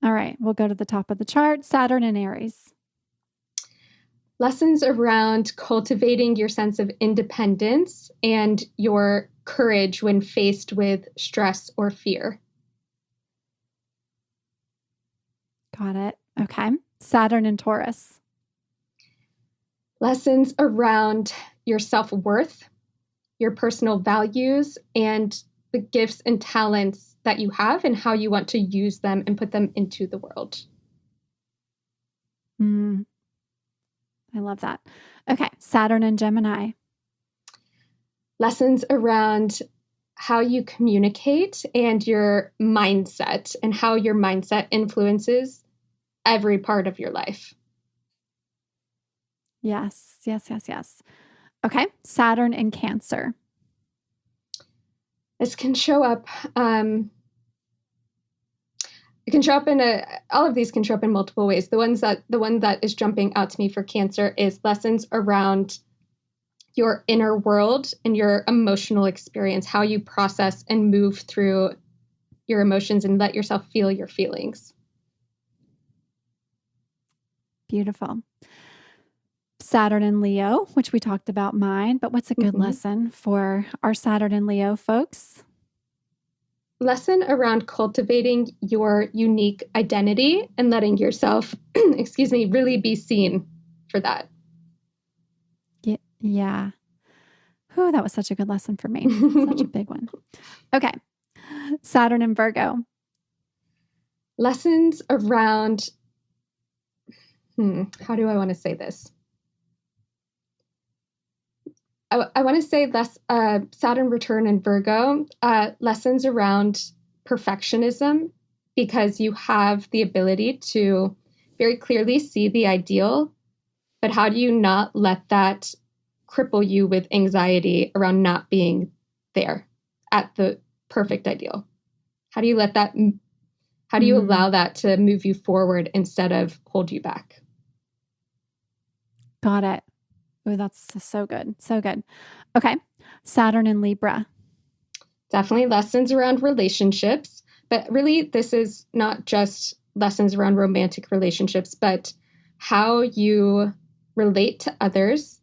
All right. We'll go to the top of the chart. Saturn and Aries. Lessons around cultivating your sense of independence and your courage when faced with stress or fear. Got it. Okay. Saturn and Taurus. Lessons around your self-worth, your personal values, and the gifts and talents that you have and how you want to use them and put them into the world. I love that. Okay. Saturn and Gemini. Lessons around how you communicate and your mindset, and how your mindset influences every part of your life. Yes. Okay. Saturn and Cancer. This can show up. It can show up all of these can show up in multiple ways. The one that is jumping out to me for Cancer is lessons around your inner world and your emotional experience, how you process and move through your emotions and let yourself feel your feelings. Beautiful. Saturn and Leo, which we talked about mine, but what's a good lesson for our Saturn and Leo folks? Lesson around cultivating your unique identity and letting yourself, really be seen for that. Yeah. Oh, that was such a good lesson for me. Such a big one. Okay. Saturn and Virgo. Lessons around, how do I want to say this? I want to say Saturn Return in Virgo, lessons around perfectionism, because you have the ability to very clearly see the ideal, but how do you not let that cripple you with anxiety around not being there at the perfect ideal? How do you allow that to move you forward instead of hold you back? Got it. Oh, that's so good. So good. Okay. Saturn and Libra. Definitely lessons around relationships, but really this is not just lessons around romantic relationships, but how you relate to others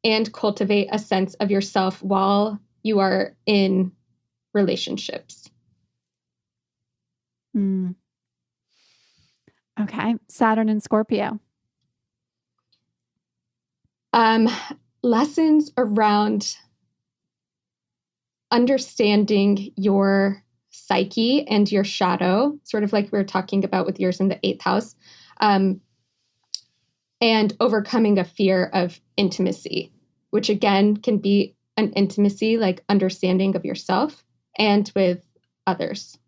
and cultivate a sense of yourself while you are in relationships. Okay. Saturn and Scorpio. Lessons around understanding your psyche and your shadow, sort of like we were talking about with yours in the 8th house, and overcoming a fear of intimacy, which again can be an intimacy like understanding of yourself and with others.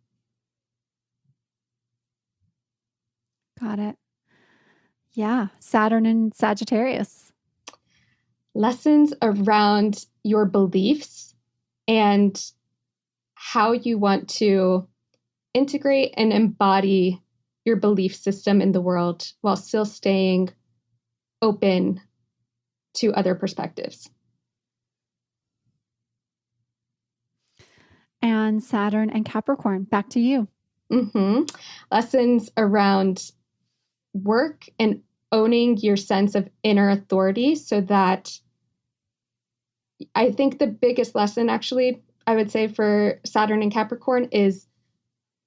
Got it. Yeah. Saturn and Sagittarius. Lessons around your beliefs and how you want to integrate and embody your belief system in the world while still staying open to other perspectives. And Saturn and Capricorn. Back to you. Lessons around work and owning your sense of inner authority, so that I think the biggest lesson, actually, I would say for Saturn and Capricorn is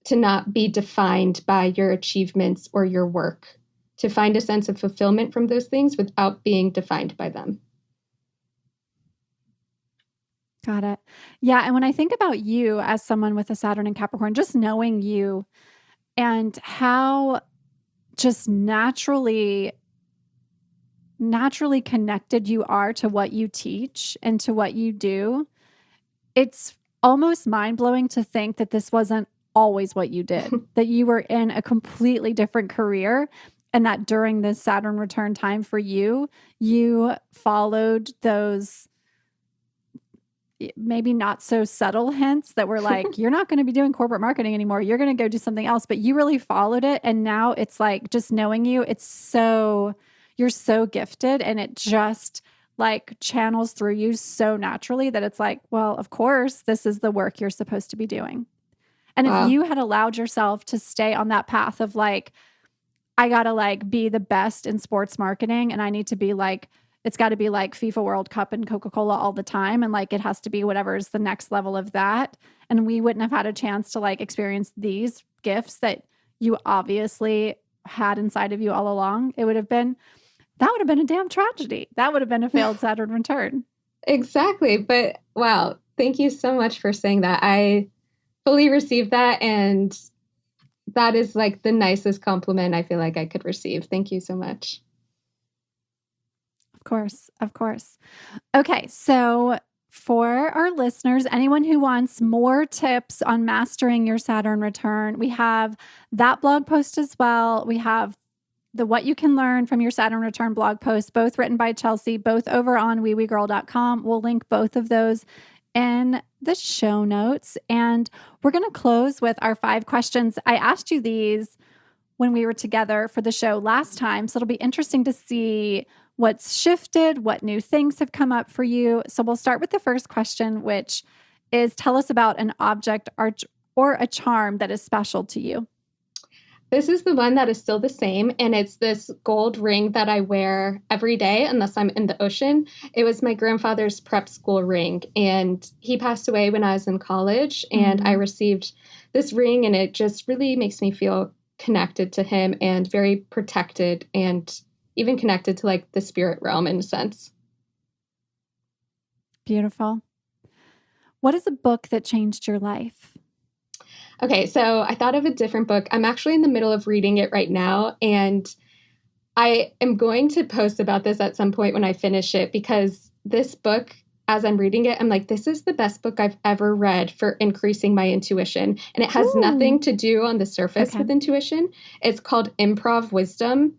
to not be defined by your achievements or your work, to find a sense of fulfillment from those things without being defined by them. Got it. Yeah. And when I think about you as someone with a Saturn and Capricorn, just knowing you and how just naturally connected you are to what you teach and to what you do, it's almost mind-blowing to think that this wasn't always what you did, that you were in a completely different career, and that during this Saturn return time for you, you followed those maybe not so subtle hints that were like, you're not going to be doing corporate marketing anymore. You're going to go do something else, but you really followed it. And now it's like, just knowing you, you're so gifted, and it just like channels through you so naturally that it's like, well, of course, this is the work you're supposed to be doing. And If you had allowed yourself to stay on that path of like, I got to like be the best in sports marketing, and I need to be like, it's got to be like FIFA World Cup and Coca-Cola all the time. And like, it has to be whatever is the next level of that. And we wouldn't have had a chance to like experience these gifts that you obviously had inside of you all along. That would have been a damn tragedy. That would have been a failed Saturn return. Exactly. But wow, thank you so much for saying that. I fully received that. And that is like the nicest compliment I feel like I could receive. Thank you so much. Of course. Okay, so for our listeners, anyone who wants more tips on mastering your Saturn return, we have that blog post as well. We have the What You Can Learn from Your Saturn Return blog post, both written by Chelsea, both over on weewegirl.com. We'll link both of those in the show notes. And we're going to close with our 5 questions. I asked you these when we were together for the show last time, so it'll be interesting to see what's shifted, what new things have come up for you. So we'll start with the first question, which is, tell us about an object or a charm that is special to you. This is the one that is still the same, and it's this gold ring that I wear every day unless I'm in the ocean. It was my grandfather's prep school ring, and he passed away when I was in college, and I received this ring, and it just really makes me feel connected to him and very protected, and even connected to like the spirit realm in a sense. Beautiful. What is a book that changed your life? Okay, so I thought of a different book. I'm actually in the middle of reading it right now, and I am going to post about this at some point when I finish it, because this book, as I'm reading it, I'm like, this is the best book I've ever read for increasing my intuition. And it has nothing to do on the surface with intuition. It's called Improv Wisdom.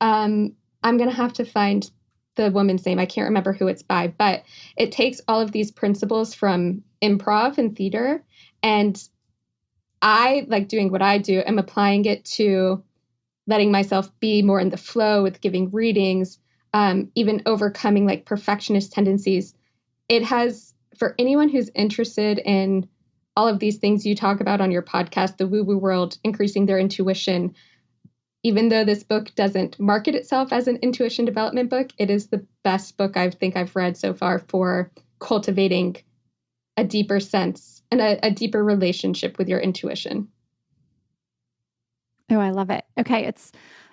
I'm going to have to find the woman's name. I can't remember who it's by, but it takes all of these principles from improv and theater, and I, like doing what I do, am applying it to letting myself be more in the flow with giving readings, even overcoming like perfectionist tendencies. It has, for anyone who's interested in all of these things you talk about on your podcast, the woo-woo world, increasing their intuition, even though this book doesn't market itself as an intuition development book, it is the best book I think I've read so far for cultivating a deeper sense and a deeper relationship with your intuition. Oh, I love it. Okay. It's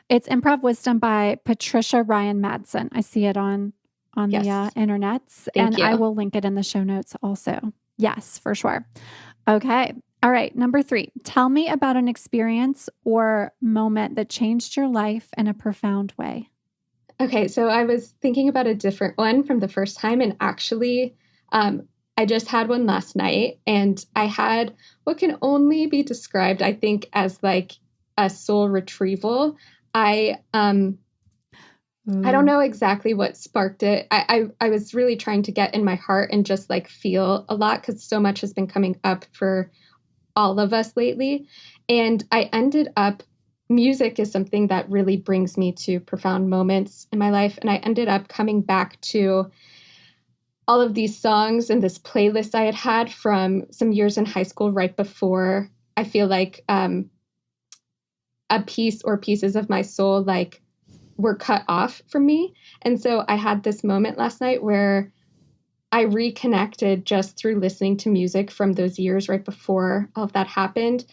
Improv Wisdom by Patricia Ryan Madsen. I see it on Yes. the internets, Thank you. I will link it in the show notes also. Yes, for sure. Okay. All right. Number 3, tell me about an experience or moment that changed your life in a profound way. Okay. So I was thinking about a different one from the first time. And actually, I just had one last night, and I had what can only be described, I think, as like a soul retrieval. I don't know exactly what sparked it. I was really trying to get in my heart and just like feel a lot, because so much has been coming up for all of us lately. And I ended up, music is something that really brings me to profound moments in my life. And I ended up coming back to all of these songs and this playlist I had from some years in high school right before I feel like a piece or pieces of my soul like were cut off from me. And so I had this moment last night where I reconnected just through listening to music from those years right before all of that happened,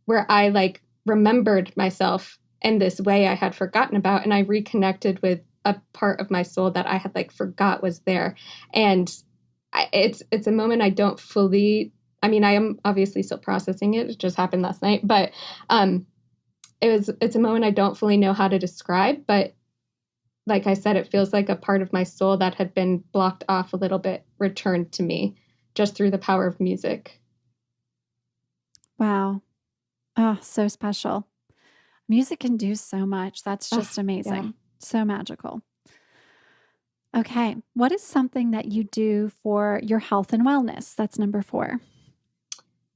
where I like remembered myself in this way I had forgotten about. And I reconnected with a part of my soul that I had like forgot was there. And it's a moment I don't fully, I mean, I am obviously still processing it. It just happened last night, but it's a moment I don't fully know how to describe, but like I said, it feels like a part of my soul that had been blocked off a little bit returned to me just through the power of music. Wow. Oh, so special. Music can do so much. That's just amazing. Yeah. So magical. Okay. What is something that you do for your health and wellness? That's number 4.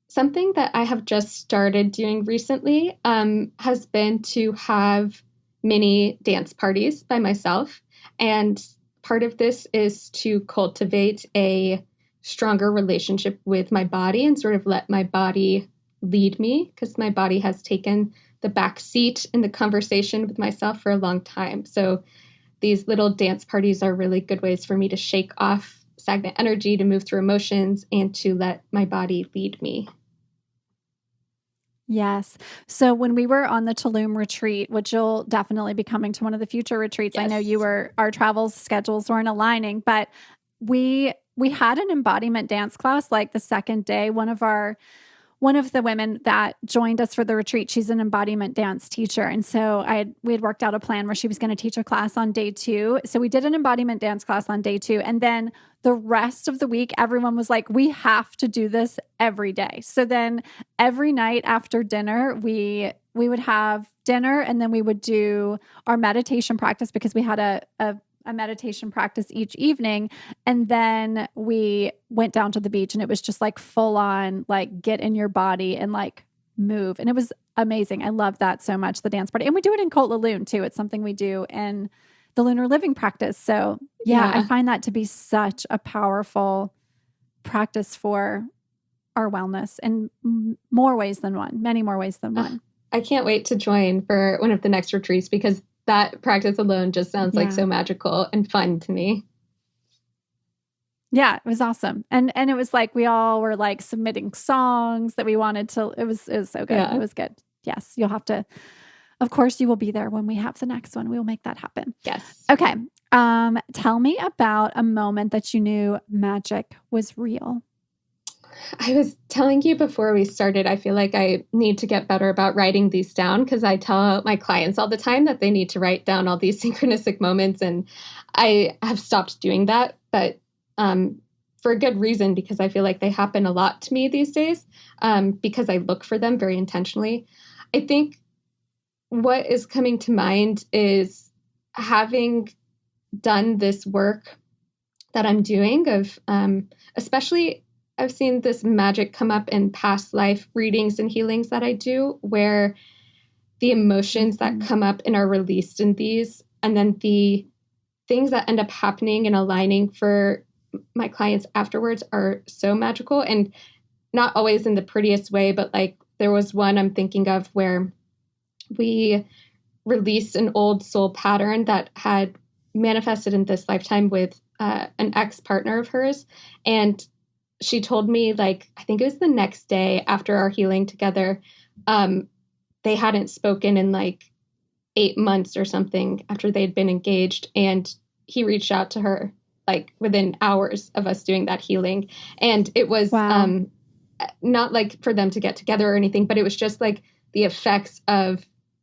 Something that I have just started doing recently has been to have mini dance parties by myself. And part of this is to cultivate a stronger relationship with my body and sort of let my body lead me, because my body has taken the back seat in the conversation with myself for a long time. So these little dance parties are really good ways for me to shake off stagnant energy, to move through emotions, and to let my body lead me. Yes. So when we were on the Tulum retreat, which you'll definitely be coming to one of the future retreats, yes. I know our travel schedules weren't aligning, but we had an embodiment dance class like the second day. One of the women that joined us for the retreat, she's an embodiment dance teacher. And so we had worked out a plan where she was going to teach a class on day 2. So we did an embodiment dance class on day 2. And then the rest of the week, everyone was like, we have to do this every day. So then every night after dinner, we would have dinner, and then we would do our meditation practice, because we had a meditation practice each evening. And then we went down to the beach, and it was just like full on, like get in your body and like move. And it was amazing. I love that so much, the dance party. And we do it in Cote Laloon too. It's something we do in the lunar living practice. So yeah, I find that to be such a powerful practice for our wellness in more ways than one, many more ways than one. I can't wait to join for one of the next retreats, because that practice alone just sounds like so magical and fun to me. Yeah, it was awesome. And it was like, we all were like submitting songs that we wanted to, it was so good. Yeah. It was good. Yes. You'll have to, of course you will be there when we have the next one. We will make that happen. Yes. Okay. Tell me about a moment that you knew magic was real. I was telling you before we started, I feel like I need to get better about writing these down, because I tell my clients all the time that they need to write down all these synchronistic moments. And I have stopped doing that, but for a good reason, because I feel like they happen a lot to me these days, because I look for them very intentionally. I think what is coming to mind is having done this work that I'm doing of, especially I've seen this magic come up in past life readings and healings that I do, where the emotions that come up and are released in these, and then the things that end up happening and aligning for my clients afterwards are so magical, and not always in the prettiest way, but like there was one I'm thinking of where we released an old soul pattern that had manifested in this lifetime with an ex-partner of hers. And she told me, like, I think it was the next day after our healing together, they hadn't spoken in like 8 months or something after they'd been engaged. And he reached out to her like within hours of us doing that healing. And it was not like for them to get together or anything, but it was just like the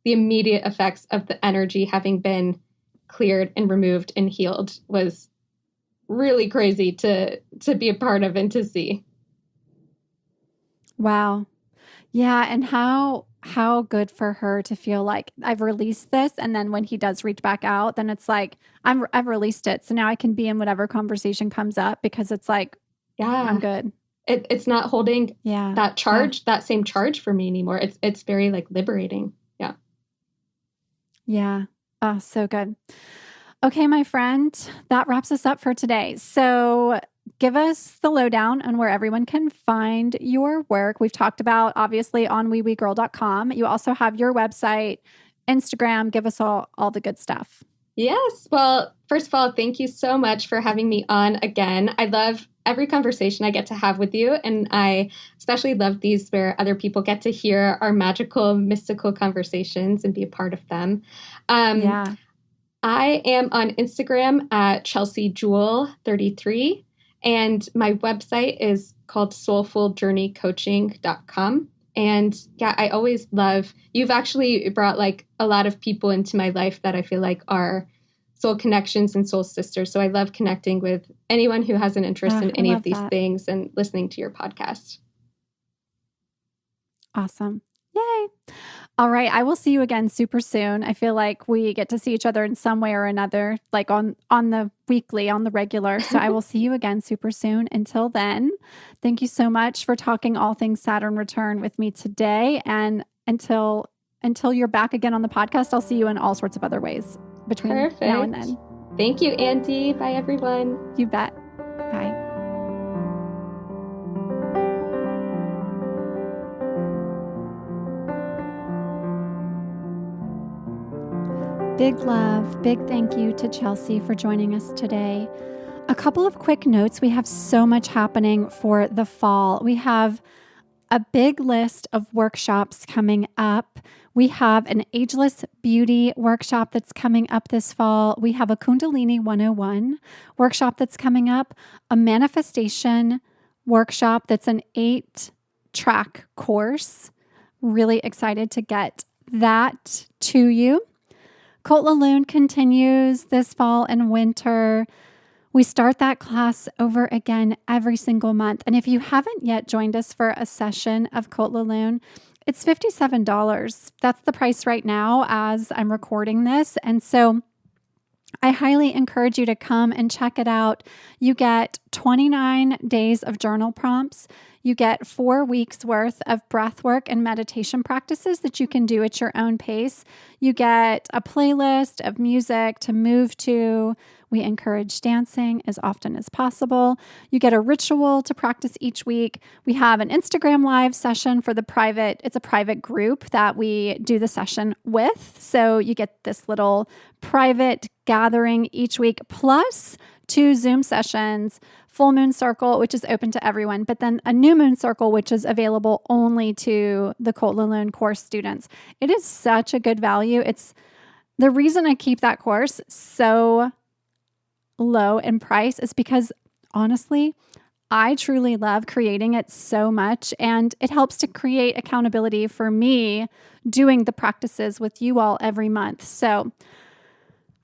immediate effects of the energy having been cleared and removed and healed was really crazy to be a part of and to see. Wow. Yeah. And how good for her to feel like I've released this. And then when he does reach back out, then it's like, I've released it. So now I can be in whatever conversation comes up, because it's like, I'm good. It's not holding that charge, that same charge for me anymore. It's very like liberating. Yeah. Yeah. Oh, so good. Okay, my friend, that wraps us up for today. So give us the lowdown on where everyone can find your work. We've talked about, obviously, on weewegirl.com. You also have your website, Instagram. Give us all the good stuff. Yes. Well, first of all, thank you so much for having me on again. I love every conversation I get to have with you. And I especially love these where other people get to hear our magical, mystical conversations and be a part of them. I am on Instagram at ChelseaJewel33. And my website is called soulfuljourneycoaching.com. And yeah, I always love, you've actually brought like a lot of people into my life that I feel like are soul connections and soul sisters. So I love connecting with anyone who has an interest in any of these things and listening to your podcast. Awesome. Yay. All right. I will see you again super soon. I feel like we get to see each other in some way or another, like on the weekly, on the regular. So I will see you again super soon. Until then, thank you so much for talking all things Saturn return with me today. And until you're back again on the podcast, I'll see you in all sorts of other ways between now and then. Thank you, Auntie. Bye, everyone. You bet. Bye. Big love, big thank you to Chelsea for joining us today. A couple of quick notes. We have so much happening for the fall. We have a big list of workshops coming up. We have an Ageless Beauty workshop that's coming up this fall. We have a Kundalini 101 workshop that's coming up, a manifestation workshop that's an 8-track course. Really excited to get that to you. Cult Laloon continues this fall and winter. We start that class over again every single month. And if you haven't yet joined us for a session of Cult Laloon, it's $57. That's the price right now as I'm recording this. And so I highly encourage you to come and check it out. You get 29 days of journal prompts. You get 4 weeks worth of breath work and meditation practices that you can do at your own pace. You get a playlist of music to move to. We encourage dancing as often as possible. You get a ritual to practice each week. We have an Instagram live session for it's a private group that we do the session with. So you get this little private gathering each week, plus 2 Zoom sessions, full moon circle, which is open to everyone, but then a new moon circle, which is available only to the Cult Laloon course students. It is such a good value. It's the reason I keep that course so low in price is because honestly, I truly love creating it so much, and it helps to create accountability for me doing the practices with you all every month. So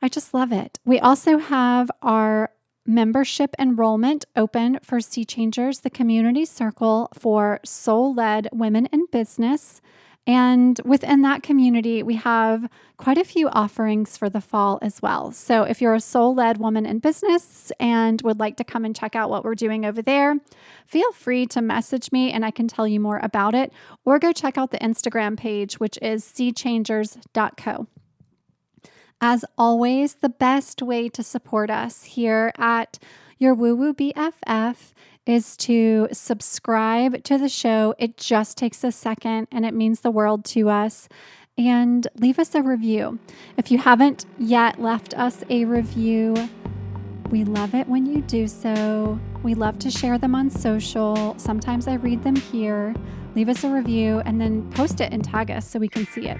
I just love it. We also have our membership enrollment open for Sea Changers, the community circle for soul-led women in business. And within that community, we have quite a few offerings for the fall as well. So if you're a soul-led woman in business and would like to come and check out what we're doing over there, feel free to message me and I can tell you more about it, or go check out the Instagram page, which is seachangers.co. As always, the best way to support us here at Your Woo Woo BFF is to subscribe to the show. It just takes a second and it means the world to us. And leave us a review. If you haven't yet left us a review, we love it when you do so. We love to share them on social. Sometimes I read them here. Leave us a review and then post it and tag us so we can see it.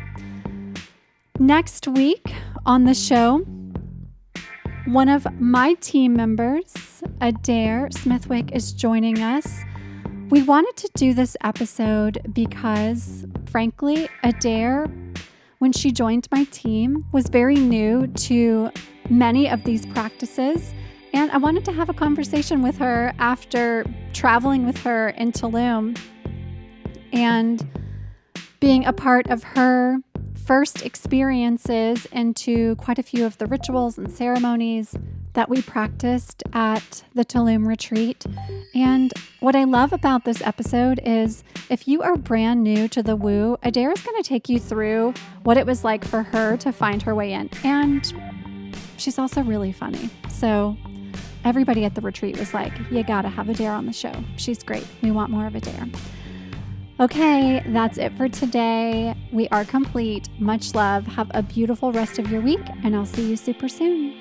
Next week on the show, one of my team members, Adair Smithwick, is joining us. We wanted to do this episode because, frankly, Adair, when she joined my team, was very new to many of these practices. And I wanted to have a conversation with her after traveling with her in Tulum and being a part of her first experiences into quite a few of the rituals and ceremonies that we practiced at the Tulum retreat. And what I love about this episode is if you are brand new to the woo, Adair is going to take you through what it was like for her to find her way in. And she's also really funny. So everybody at the retreat was like, you got to have Adair on the show. She's great. We want more of Adair. Okay, that's it for today. We are complete. Much love. Have a beautiful rest of your week, and I'll see you super soon.